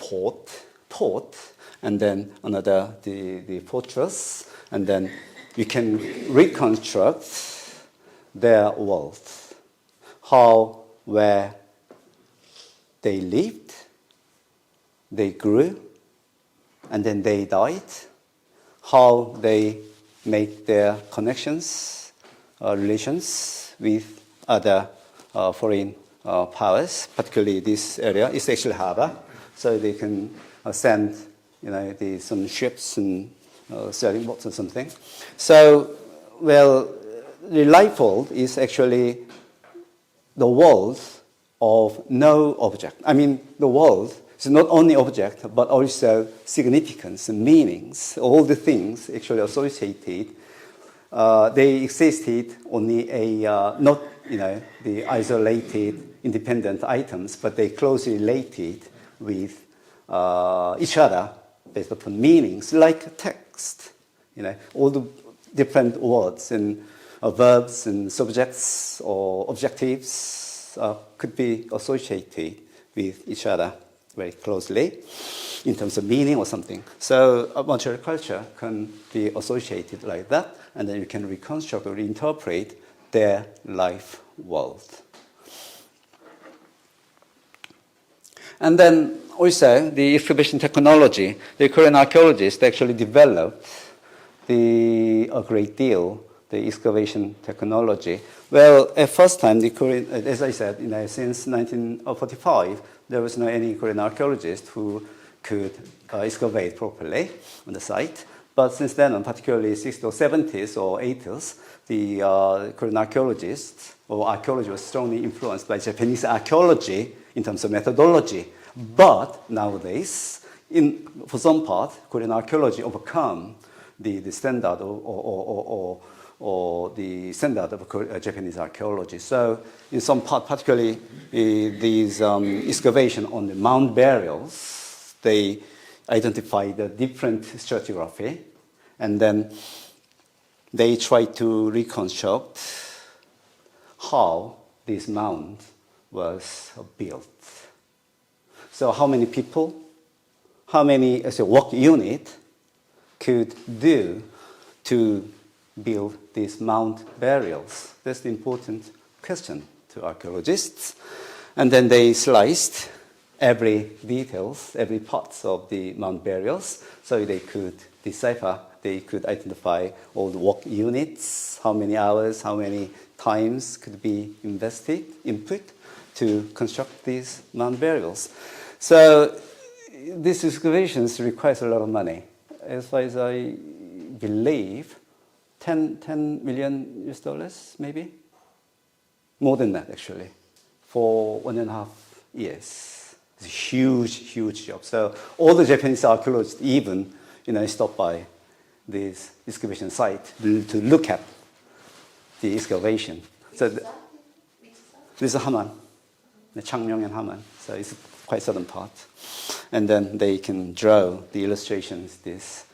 port, and then another the fortress, and then we can reconstruct their world, where they lived, they grew, and then they died, how they make their connections, relations with other foreign powers, particularly this area is actually harbor, so they can send some ships and sailing boats or something. So, the life world is actually the world of no object. I mean, the world is not only object, but also significance and meanings. All the things actually associated, they existed only not the isolated, independent items, but they closely related with each other based upon meanings, like text. All the different words and verbs and subjects or objectives could be associated with each other very closely in terms of meaning or something. So a material culture can be associated like that, and then you can reconstruct or reinterpret their life world. And then also the excavation technology. The Korean archaeologists actually developed a great deal, the excavation technology. Well, at first time, the Korean, as I said, since 1945, there was no any Korean archaeologist who could excavate properly on the site. But since then, particularly 60s or 70s or 80s, the Korean archaeologists or archaeology was strongly influenced by Japanese archaeology in terms of methodology. But nowadays, for some part, Korean archaeology overcome the standard or the standard of Japanese archaeology. So in some part, particularly these excavation on the mound burials, they identify the different stratigraphy, and then they try to reconstruct how this mound was built. So how many people, how many work unit could do to build these mound burials? That's the important question to archaeologists. And then they sliced every details, every parts of the mound burials, so they could decipher, they could identify all the work units, how many hours, how many times could be input to construct these mound burials. So these excavations requires a lot of money. As far as I believe, 10 million US dollars, maybe? More than that, actually, for 1.5 years. It's a huge, huge job. So all the Japanese archaeologists even, stop by this excavation site to look at the excavation. So this is Haman, the Changmyong and Haman. So it's quite southern part. And then they can draw the illustrations, this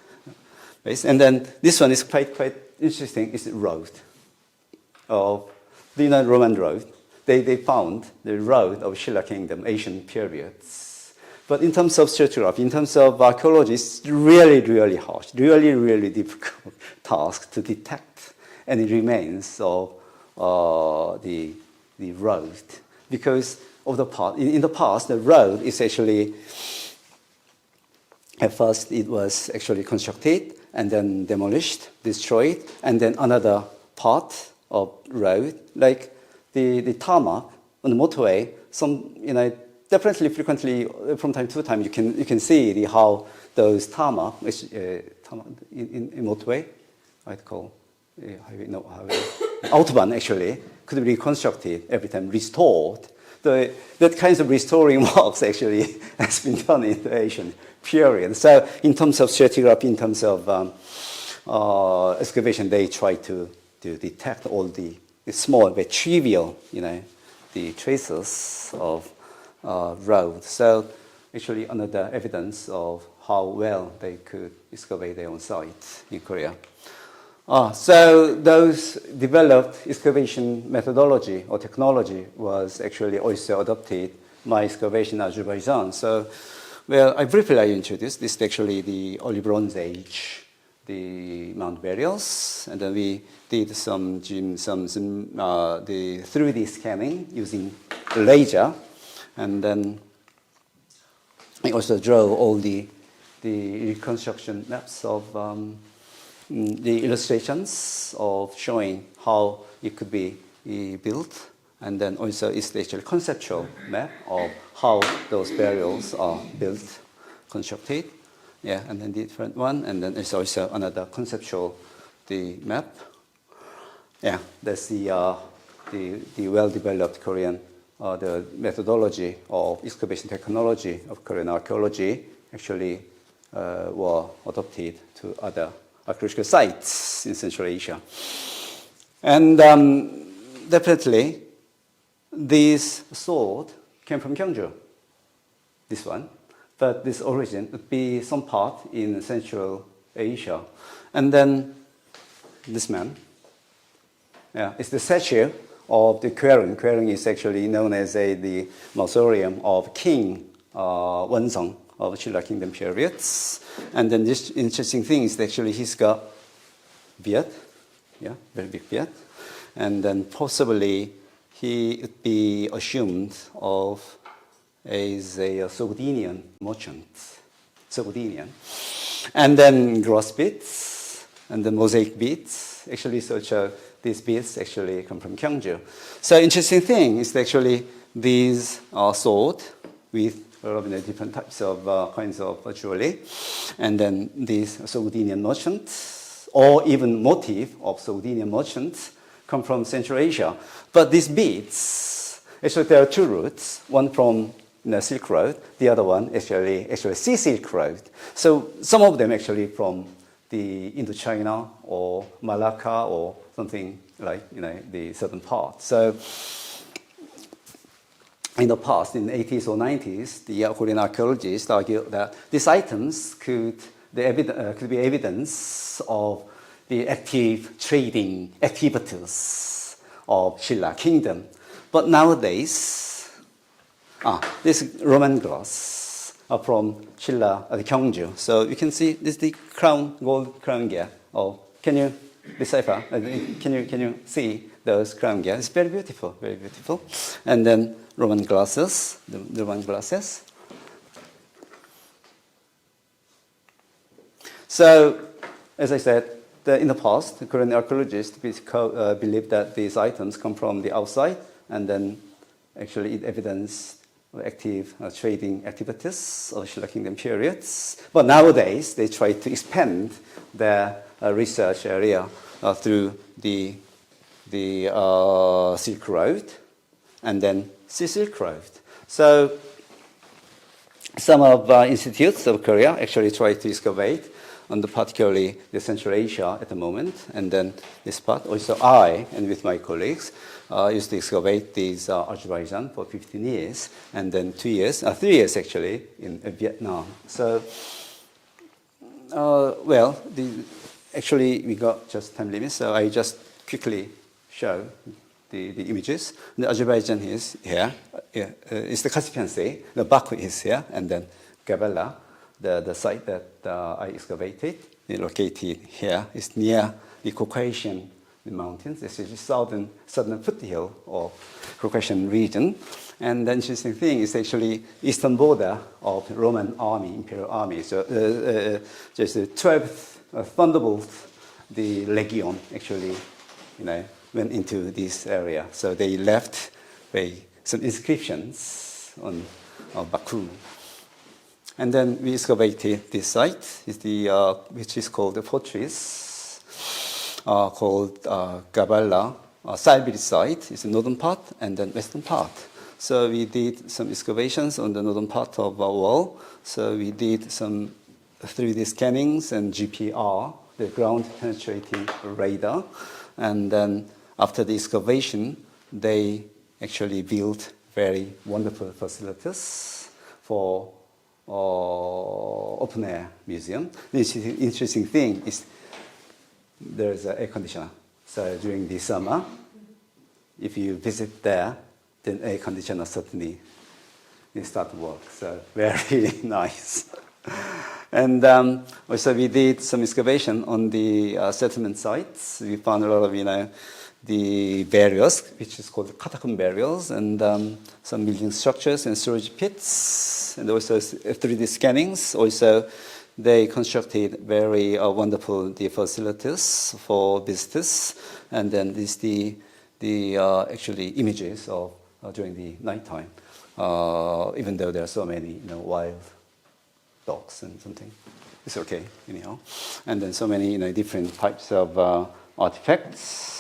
base. And then this one is quite interesting. It's the road of the Roman road. They found the road of Shilla Kingdom, Asian periods. But in terms of stratigraphy, in terms of archaeology, it's really, really harsh, really, really difficult task to detect any remains of the road. Because of the past, in the past, the road is actually, at first it was actually constructed and then demolished, destroyed, and then another part of road, like the tarmac on the motorway, definitely frequently from time to time you can see how those tarmac in motorway, I'd call autobahn actually could be reconstructed every time, restored. That kinds of restoring works actually has been done in the Asian period. So in terms of stratigraphy, in terms of excavation, they try to detect all the small but trivial, the traces of road. So actually another evidence of how well they could excavate their own site in Korea. So those developed excavation methodology or technology was actually also adopted by excavation in Azerbaijan. So, I briefly introduced this is actually the early Bronze Age, the mound burials, and then we did some 3D scanning using laser, and then I also drew all the reconstruction maps of the illustrations of showing how it could be built, and then also it's the actual conceptual map of how those burials are built, constructed. Yeah, and then the different one, and then there's also another conceptual the map. Yeah, that's the well-developed Korean the methodology of excavation technology of Korean archaeology actually were adopted to other archaeological sites in Central Asia. And definitely, this sword came from Gyeongju, this one. But this origin would be some part in Central Asia. And then this man, it's the statue of the Gyewon. Gyewon is actually known as the mausoleum of King Wonseong of Shilla Kingdom periods. And then this interesting thing is actually he's got beard, very big beard. And then possibly he would be assumed of as a Sogdianian merchant, and then glass beads, and the mosaic beads. Actually, these beads actually come from Gyeongju. So interesting thing is actually these are sold with different types of kinds of jewelry, and then these Sogdianian merchants, or even motif of Sogdianian merchants, come from Central Asia. But these beads, actually there are two routes, one from Silk Road, the other one actually Sea Silk Road. So some of them actually from the Indochina or Malacca or something like the southern part. So in the past, in the 80s or 90s, the Korean archaeologists argued that these items could be evidence of the active trading activities of Shilla Kingdom. But nowadays, this Roman glass from Shilla, Gyeongju. So you can see this is the gold crown gear. Can you decipher? Can you see those crown gear? It's very beautiful, very beautiful. And then Roman glasses, the Roman glasses. So, as I said, in the past, the Korean archaeologists believed that these items come from the outside, and then actually it evidenced active trading activities of Shilla Kingdom periods. But nowadays, they try to expand their research area through the Silk Road and then Sea Silk Road. So some of institutes of Korea actually try to excavate on particularly the Central Asia at the moment, and then this part. Also, I and with my colleagues used to excavate these Azerbaijan for 15 years, and then 3 years actually in Vietnam. So, actually we got just time limits, so I just quickly show the images. The Azerbaijan is here. It's the Caspian Sea. The Baku is here, and then Gabela, the site that I excavated, located here, is near the Caucasian mountains. This is the southern foothill of Caucasian region. And the interesting thing is actually eastern border of the Roman army, imperial army. So just the 12th thunderbolt, the legion actually, went into this area. So they left some inscriptions on Baku. And then we excavated this site, which is called the fortress, called Gabala. Salbiri site is the northern part and then western part. So we did some excavations on the northern part of our wall. So we did some 3D scannings and GPR, the ground penetrating radar. And then after the excavation, they actually built very wonderful facilities for open air museum. The interesting thing is there is an air conditioner. So during the summer, if you visit there, then air conditioner certainly start to work. So very nice. And also we did some excavation on the settlement sites. We found a lot of, the burials, which is called catacomb burials, and some building structures and storage pits, and also 3D scannings. Also, they constructed very wonderful facilities for visitors, and then this the actually images of during the nighttime, even though there are so many wild dogs and something. It's okay anyhow, and then so many different types of artifacts.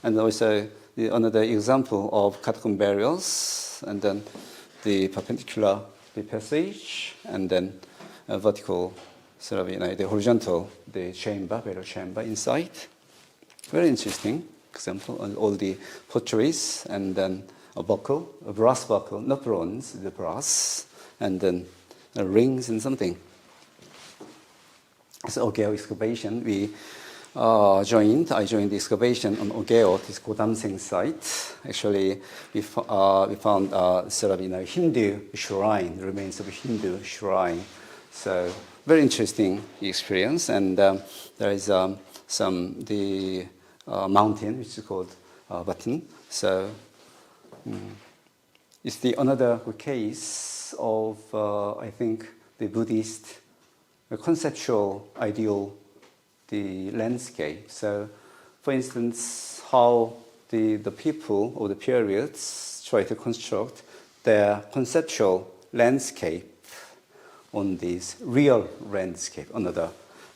And also another example of catacomb burials, and then the perpendicular passage, and then a vertical sort of the horizontal burial chamber inside. Very interesting example on all the potteries, and then a brass buckle, not bronze, the brass, and then rings and something. So Ogeo excavation, I joined the excavation on Ogeo, this Godamseng site. Actually, we found sort of Hindu shrine, the remains of a Hindu shrine. So very interesting experience. And there is the mountain which is called Batan. So it's another case of I think the Buddhist conceptual ideal. The landscape. So, for instance, how the people of the periods try to construct their conceptual landscape on this real landscape. Another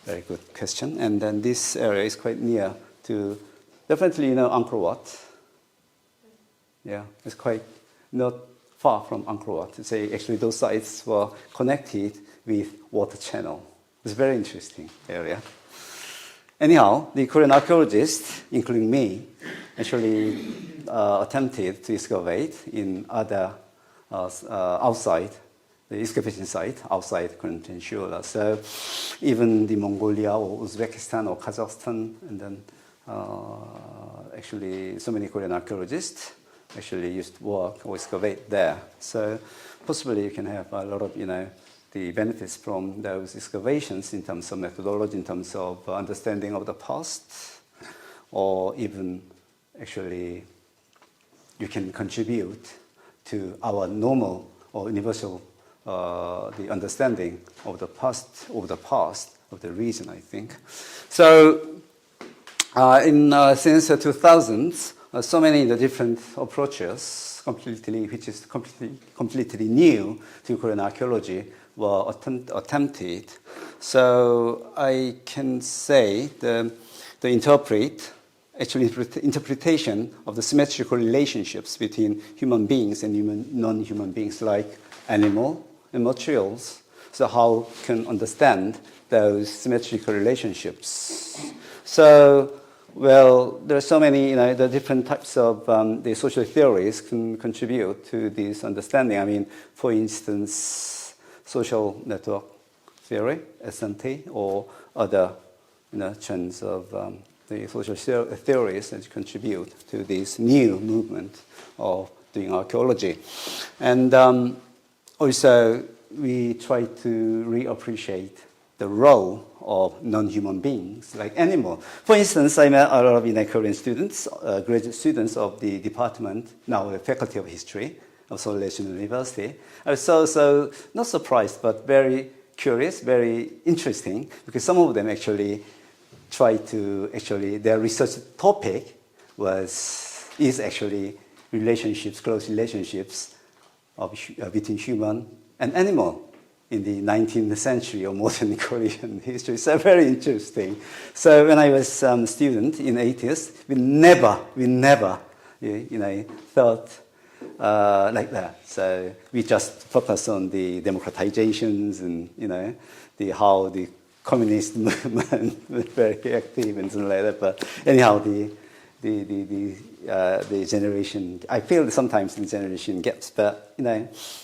very good question. And then this area is quite near to, definitely Angkor Wat. Yeah, it's quite not far from Angkor Wat. Actually, those sites were connected with water channel. It's a very interesting area. Anyhow, the Korean archaeologists, including me, actually attempted to excavate in other outside the excavation site outside Korean Peninsula. So even the Mongolia or Uzbekistan or Kazakhstan, and then actually so many Korean archaeologists actually used to work or excavate there. So possibly you can have a lot of the benefits from those excavations in terms of methodology, in terms of understanding of the past, or even actually you can contribute to our normal or universal the understanding of the past of the region, I think. So since the 2000s, so many different approaches, which is completely new to Korean archaeology, were attempted. So I can say the interpretation of the symmetrical relationships between human beings and non-human beings, like animal and materials. So how can understand those symmetrical relationships? So, well, there are so many, the different types of the social theories can contribute to this understanding. I mean, for instance, social network theory, SNT, or other trends of the social theories that contribute to this new movement of doing archaeology. And also, we try to reappreciate the role of non-human beings, like animals. For instance, I met a lot of Korean students, graduate students of the department, now the Faculty of History of Seoul National University. I was so not surprised, but very curious, very interesting, because some of them actually their research topic is actually close relationships between human and animal in the 19th century or modern Korean history. So very interesting. So when I was a student in 80s, we never thought like that. So we just focus on the democratizations and how the communist movement was very active and something like that. But anyhow, the generation, I feel sometimes the generation gaps, but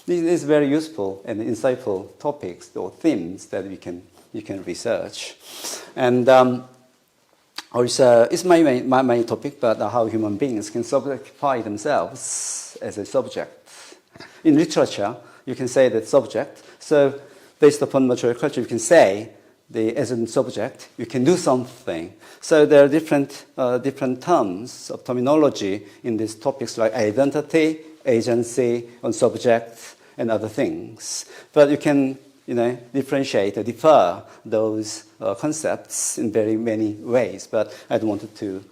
these are very useful and insightful topics or themes that you can research. And also, it's my main topic, but how human beings can subjectify themselves as a subject. In literature, you can say that subject. So based upon material culture, you can say as a subject, you can do something. So there are different terms of terminology in these topics like identity, agency, on subject, and other things. But you can differentiate or differ those concepts in very many ways. But I don't want to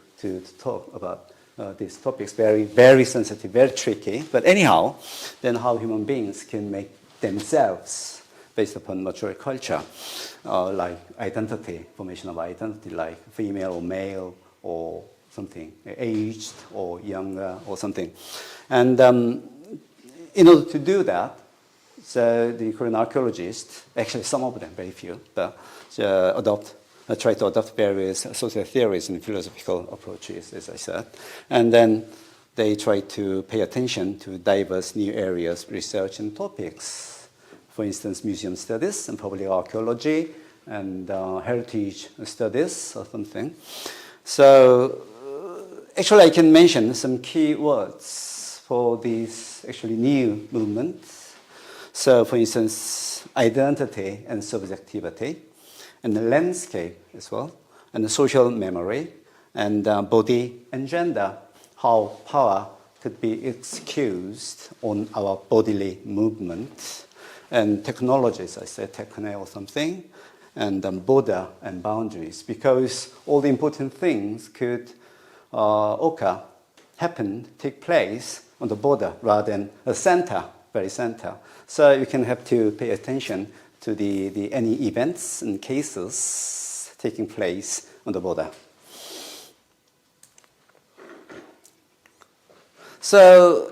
talk about these topics. Very, very sensitive, very tricky. But anyhow, then how human beings can make themselves based upon material culture, like identity, formation of identity, like female or male or something, aged or younger or something. And in order to do that, so the Korean archaeologists, actually some of them, very few, but try to adopt various social theories and philosophical approaches, as I said. And then they try to pay attention to diverse new areas, research and topics. For instance, museum studies and public archaeology and heritage studies or something. So actually I can mention some key words for this actually new movement. So for instance, identity and subjectivity, and the landscape as well, and the social memory, and body and gender, how power could be excused on our bodily movement. And technologies, I said techne or something, and border and boundaries, because all the important things could take place on the border rather than a center, very center. So you can have to pay attention to any events and cases taking place on the border. So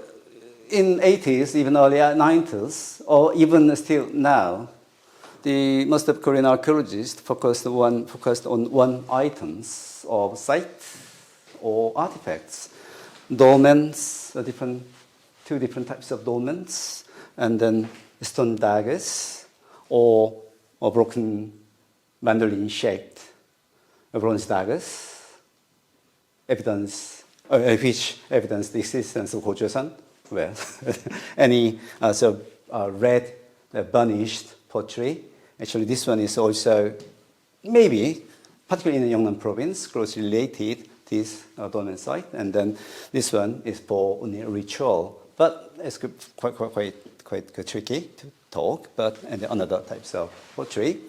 in 80s, even earlier 90s, or even still now, most of Korean archaeologists focused on one items of sites or artifacts. Dolmens, two different types of dolmens, and then stone daggers, or broken mandolin-shaped bronze daggers, which evidence the existence of Gojoseon. Well, any red burnished pottery. Actually, this one is also maybe, particularly in the Yeongnam province, closely related to this dolmen site. And then this one is for only ritual, but it's quite tricky to talk. And another types of pottery.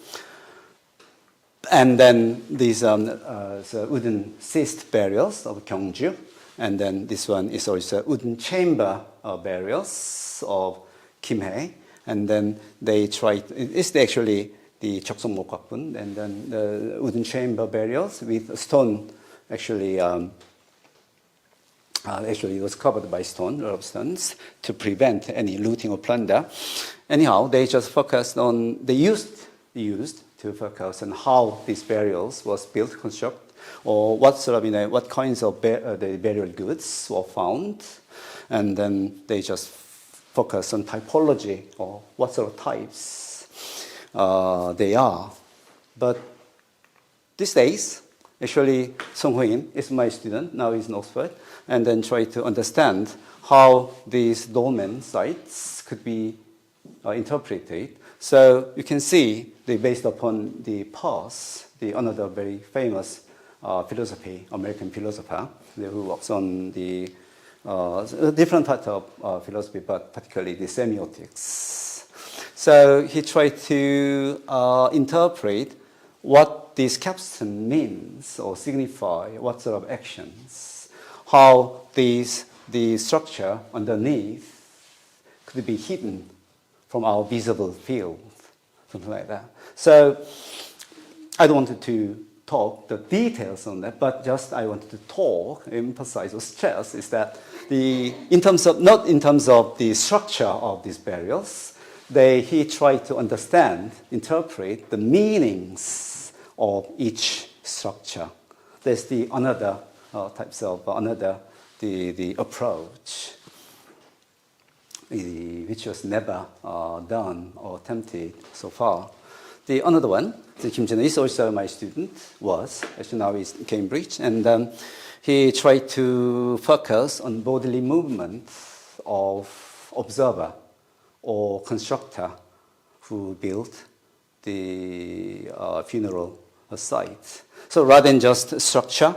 And then these wooden cist burials of Gyeongju. And then this one is also wooden chamber burials of Kimhae. And then they tried, it's actually the Jeokseong Mokwakbun, and then the wooden chamber burials with stone, actually Actually, it was covered by stone, a lot of stones, to prevent any looting or plunder. Anyhow, they just focused on, they used to focus on how these burials was built, constructed, or what sort of, what kinds of the burial goods were found. And then they just focus on typology, or what sort of types they are. But these days, actually, Song Ho-in is my student, now he's in Oxford, and then try to understand how these dolmen sites could be interpreted. So you can see they based upon the Peirce, another very famous American philosopher, who works on the different types of philosophy, but particularly the semiotics. So he tried to interpret what this capstone means or signify, what sort of actions, how the structure underneath could be hidden from our visible field, something like that. So I don't want to talk the details on that, but just I wanted to talk, emphasize or stress is that not in terms of the structure of these burials, he tried to understand, interpret the meanings of each structure. There's the approach, which was never done or attempted so far. The another one, Kim Jin is also my student, actually now he's in Cambridge, and he tried to focus on bodily movement of observer or constructor who built the funeral site. So rather than just structure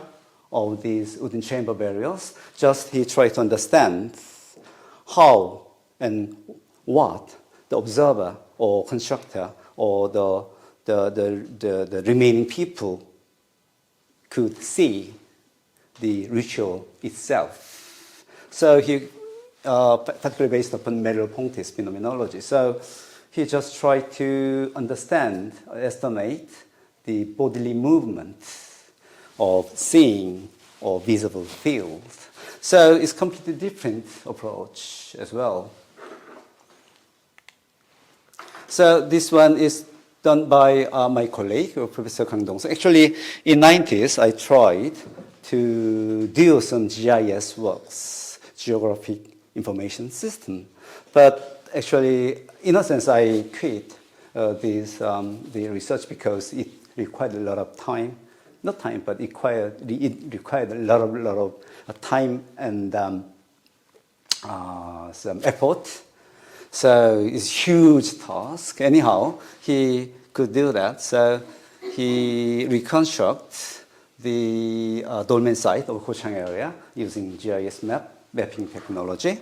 of these wooden chamber burials, he tried to understand how and what the observer or constructor or the remaining people could see the ritual itself. So he, particularly based upon Merleau-Ponty's phenomenology, so he just tried to understand, estimate the bodily movement of seeing or visible field. So it's a completely different approach as well. So this one is done by my colleague, Professor Kang Dong-soo. Actually, in 90s, I tried to do some GIS works, Geographic Information System. But actually, in a sense, I quit the research because it required a lot of time. Not time, but it required a lot of time and some effort. So it's a huge task. Anyhow, he could do that. So he reconstructed the dolmen site of Gochang area using GIS mapping technology.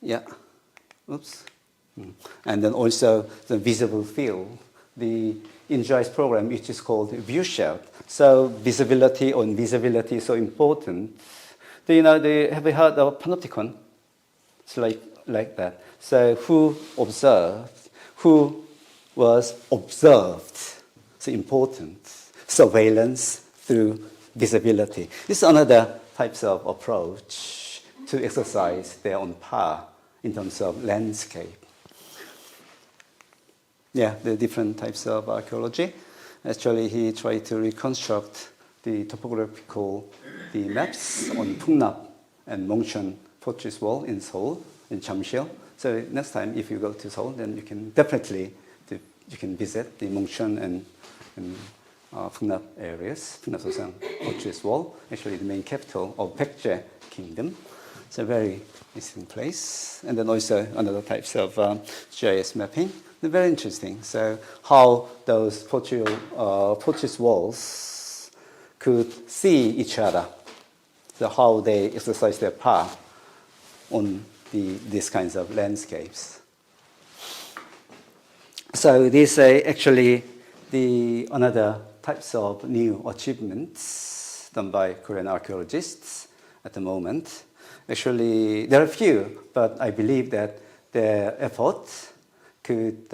Yeah. Oops. And then also the visible field. In GIS program, which is called viewshed. So visibility or invisibility is so important. Have you heard of panopticon? It's like that. So who was observed? So important. Surveillance through visibility. This is another types of approach to exercise their own power in terms of landscape. Yeah, the different types of archaeology. Actually, he tried to reconstruct the topographical maps on Pungnap and Mongcheon fortress wall in Seoul, in Jamsil. So next time, if you go to Seoul, then you can definitely visit the Mongcheon and Pungnap areas, Pungnap-Sosang fortress wall, actually the main capital of Baekje Kingdom. It's a very interesting place. And then also another types of GIS mapping. They're very interesting. So how those fortress walls could see each other. So how they exercise their power on these kinds of landscapes. So these are actually another types of new achievements done by Korean archaeologists at the moment. Actually, there are a few, but I believe that their efforts could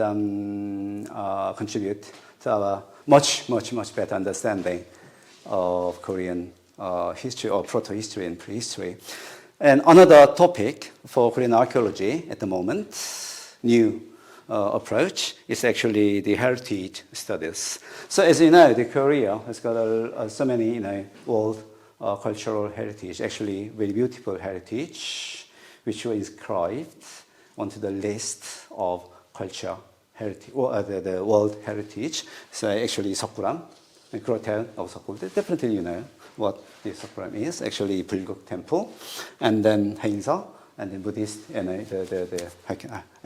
contribute to our much better understanding of Korean history or proto-history and prehistory. And another topic for Korean archaeology at the moment, new approach, is actually the heritage studies. So as you know, the Korea has got so many world cultural heritage, actually very beautiful heritage, which were inscribed onto the list of culture heritage, or the world heritage. So actually Seokguram, the Hotel of Seoul, definitely you know what the Seokguram is, actually Bulguk Temple, and then Haeinsa, and then Buddhist, and I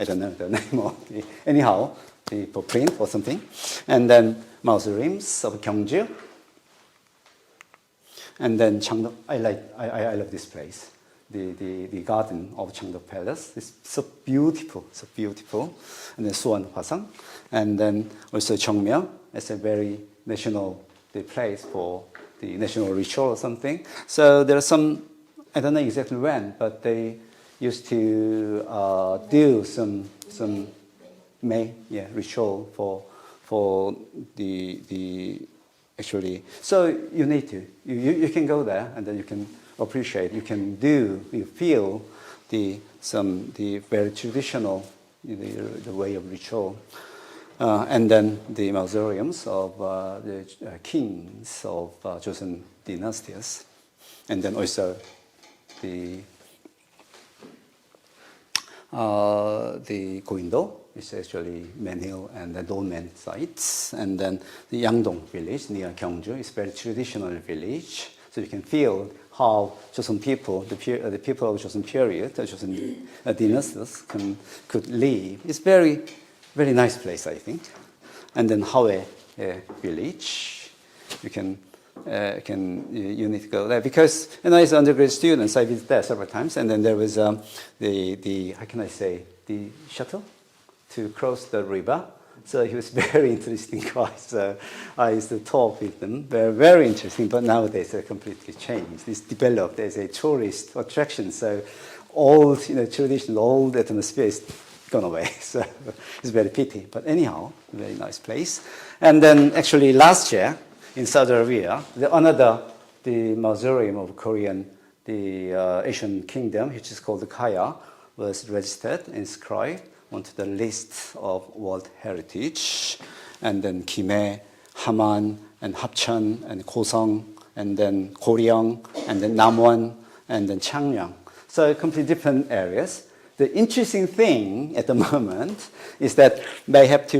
don't know the name of the, anyhow, the print or something, and then mausoleums of Gyeongju, and then Changdeok. I love this place. The garden of Changdeok Palace is so beautiful, so beautiful. And then Suwon Hwasang, and then also Jeongmyo as a very national place for the national ritual or something. So there are some, I don't know exactly when, but they used to do some May ritual for the actually. So you need to you can go there and then you can appreciate. You can you feel the very traditional the way of ritual. And then the mausoleums of the kings of Joseon dynasties, and then also the Goindo, which is actually Manhill and the Dolmen sites, and then the Yangdong village near Gyeongju is very traditional village, so you can feel how Joseon people, the people of Joseon period, the Joseon dynasties could live. It's very nice place, I think. And then Hawae village, you need to go there because as undergraduate students, I visited there several times, and then there was the how can I say, the shuttle to cross the river. So he was very interesting guy. So I used to talk with them. They're very interesting, but nowadays they're completely changed. It's developed as a tourist attraction. So old, traditional, old atmosphere is gone away. So it's very pity. But anyhow, very nice place. And then actually last year in Saudi Arabia, the mausoleum of Korean, the Asian kingdom, which is called the Kaya, was registered, inscribed onto the list of World Heritage. And then Gimhae, Haman, and Hapcheon, and Gosong, and then Goryeo, and then Namwon, and then Changnyeong. So completely different areas. The interesting thing at the moment is that they have to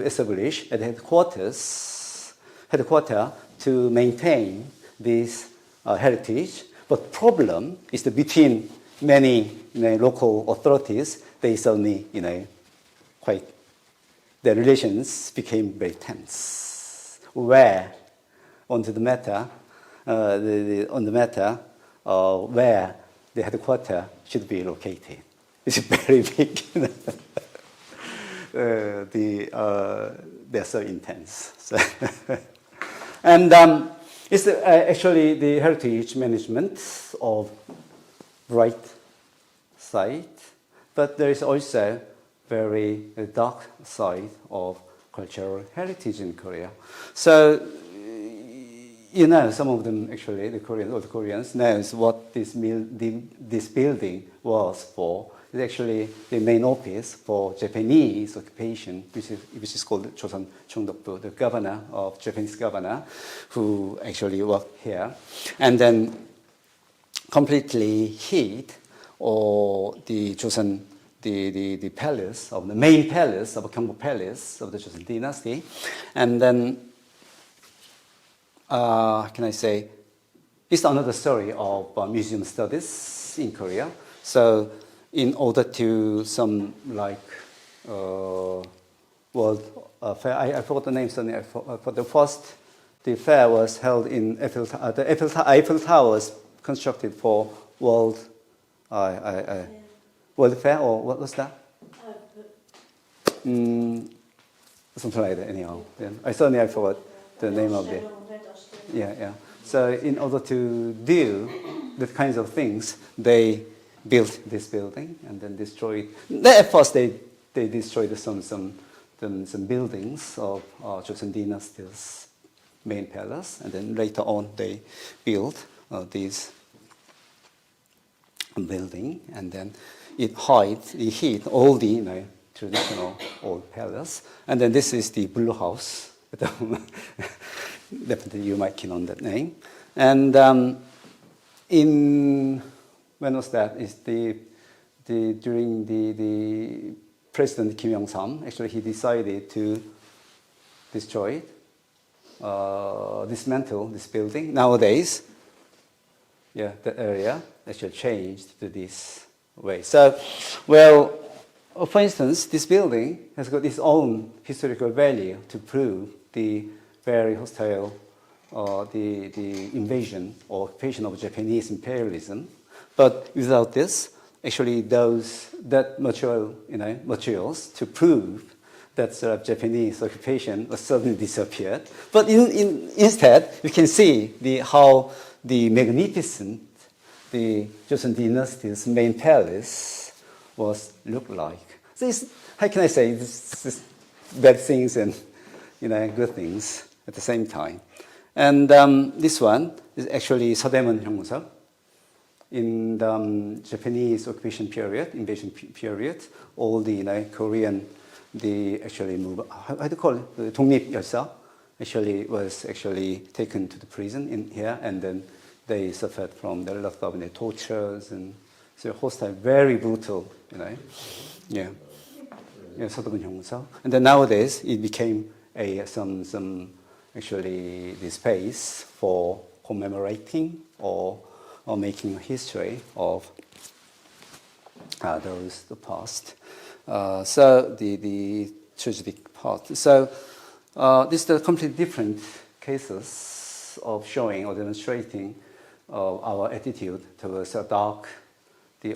establish a headquarter to maintain this heritage. But problem is that between many local authorities, they suddenly, their relations became very tense. Where, on the matter where the headquarters should be located. It's very big. They're so intense. So and it's actually the heritage management of right side, but there is also very dark side of cultural heritage in Korea. So some of them actually, the Koreans knows what this building was for. It's actually the main office for Japanese occupation, which is called Joseon Chungdokbu, the governor of Japanese governor, who actually worked here, and then completely hid the Joseon, the palace of the main palace of Gyeongbok Palace of the Joseon dynasty, and then can I say, it's another story of museum studies in Korea. So in order to some world fair, I forgot the name. For the first, the fair was held in the Eiffel Tower was constructed for world fair, or what was that? Something like that. Anyhow, I forgot the name of it. Yeah. So in order to do the kinds of things, they built this building and then destroyed. At first, they destroyed some buildings of Joseon dynasties main palace, and then later on they built this building, and then it hid all the traditional old palace. And then this is the Blue House. Definitely you might know that name. And when was that? It's during the President Kim Il-sung, actually he decided to destroy it, dismantle this building. Nowadays, the area actually changed to this way. So, well, for instance, this building has got its own historical value to prove the very hostile, the invasion or occupation of Japanese imperialism. But without this, actually that materials to prove that sort of Japanese occupation was suddenly disappeared. But instead, you can see how the magnificent, the Joseon dynasty's main palace looked like. So how can I say this bad things and good things at the same time? And this one is actually Seoul National in the Japanese occupation period, invasion period. All the Korean, actually move. How do you call it? The 독립열사 actually was taken to the prison in here, and then they suffered from a lot of tortures and so hostile, very brutal, 서독은 형사. And then nowadays it became some actually the space for commemorating or making a history of the past. So the tragic part. So these are completely different cases of showing or demonstrating our attitude towards a dark, the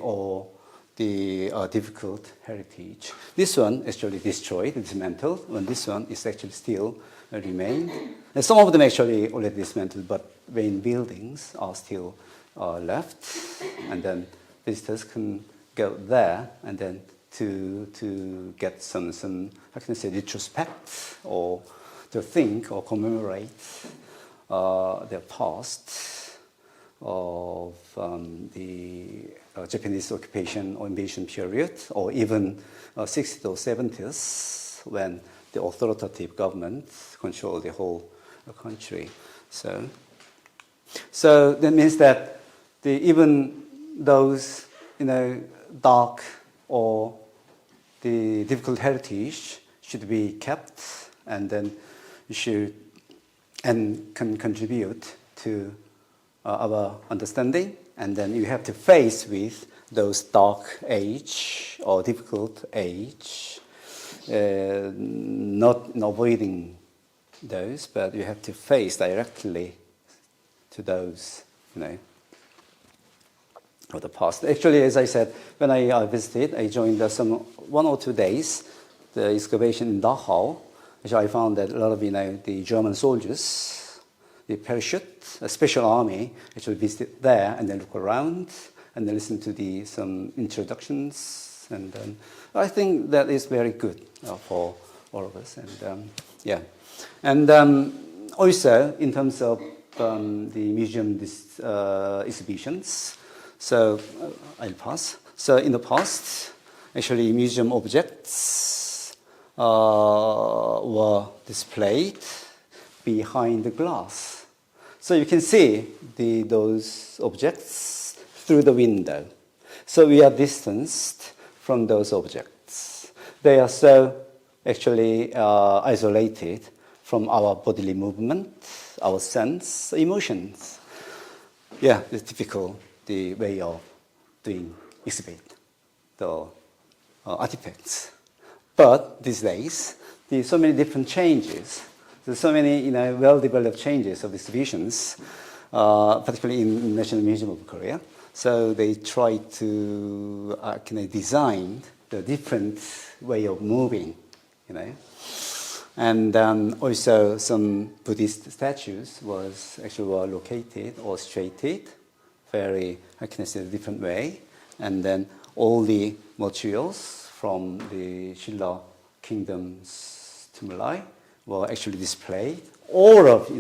difficult heritage. This one actually destroyed, dismantled, and this one is actually still remained. And some of them actually already dismantled, but main buildings are still left. And then visitors can go there and then to get some how can I say, retrospect or to think or commemorate their past of the Japanese occupation or invasion period, or even 60s or 70s when the authoritative government controlled the whole country. So that means that even those dark or the difficult heritage should be kept, and then can contribute to our understanding, and then you have to face with those dark age or difficult age, not avoiding those, but you have to face directly to those, of the past. Actually, as I said, when I visited, I joined some 1 or 2 days the excavation in Dachau. Actually, I found that a lot of the German soldiers, the parachute, a special army, actually visited there and then look around and then listen to some introductions, and then I think that is very good for all of us. And also in terms of the museum exhibitions. So I'll pass. So in the past, actually museum objects were displayed behind the glass. So you can see those objects through the window. So we are distanced from those objects. They are so actually isolated from our bodily movement, our sense, emotions. Yeah, it's typical, the way of doing exhibit the artifacts. But these days, there's so many different changes. There's so many well-developed changes of exhibitions, particularly in National Museum of Korea. So they try to design the different way of moving, And also some Buddhist statues were located or situated very, different way. And then all the materials from the Shilla Kingdom's tumuli were actually displayed all of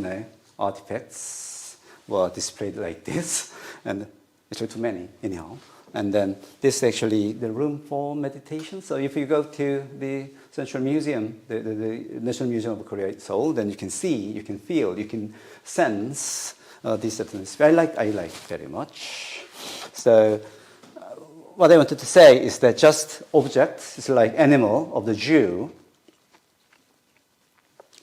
artifacts were displayed like this, and actually too many anyhow. And then this is actually the room for meditation. So if you go to the Central Museum, the National Museum of Korea, Seoul, then you can see, you can feel, you can sense this atmosphere. I like very much. So what I wanted to say is that just objects, it's like animal of the Jew.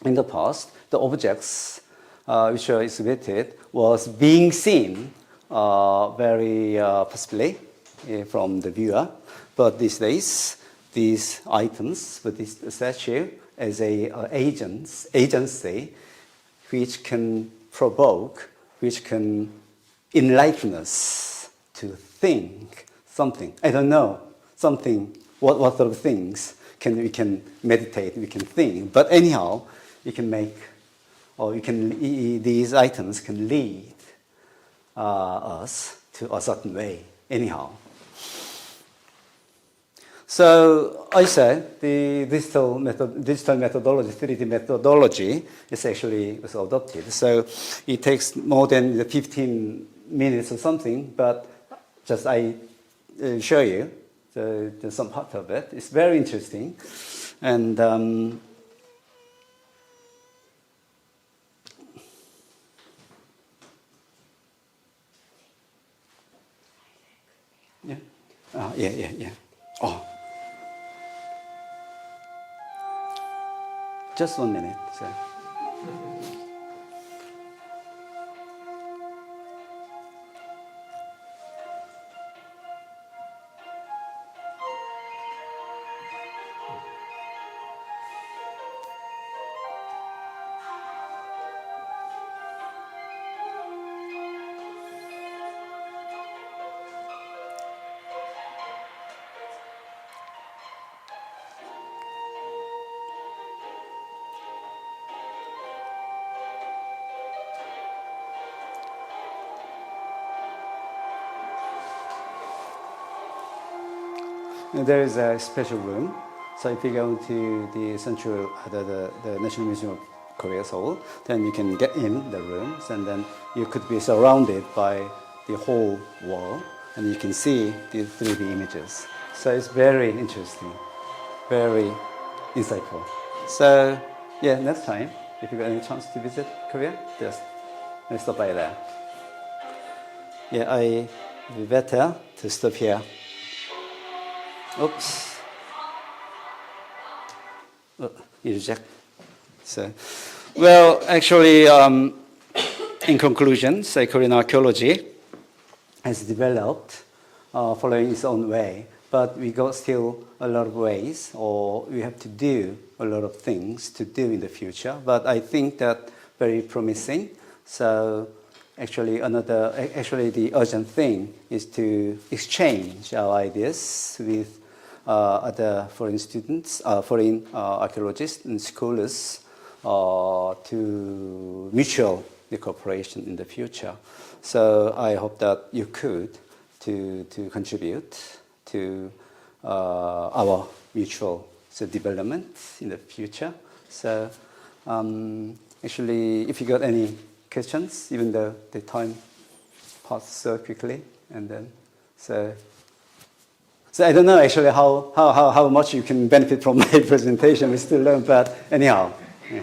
In the past, the objects which were exhibited was being seen very possibly from the viewer. But these days, these items, with this statue, as a agency, which can provoke, which can enlighten us to think something. I don't know, something, what sort of things we can meditate, we can think. But anyhow, you can make, or these items can lead us to a certain way, anyhow. So I said the digital methodology, 3D methodology, is actually was adopted. So it takes more than 15 minutes or something, but just I show you some part of it. It's very interesting, and yeah. Oh. Just 1 minute. So. There is a special room. So if you go to the central, the National Museum of Korea, Seoul, then you can get in the rooms, and then you could be surrounded by the whole wall, and you can see the 3D images. So it's very interesting, very insightful. So yeah, next time, if you got any chance to visit Korea, just stop by there. Yeah, it would be better to stop here. Oops. Oh, you reject. So, well, actually, in conclusion, Korean archaeology has developed following its own way, but we got still a lot of ways, or we have to do a lot of things to do in the future. But I think that very promising. So, actually, the urgent thing is to exchange our ideas with other foreign students, foreign archaeologists and scholars to mutual cooperation in the future. So I hope that you could to contribute to our mutual development in the future. So actually, if you got any questions, even though the time passed so quickly, and then so I don't know actually how much you can benefit from my presentation. We still learn, but anyhow. Yeah.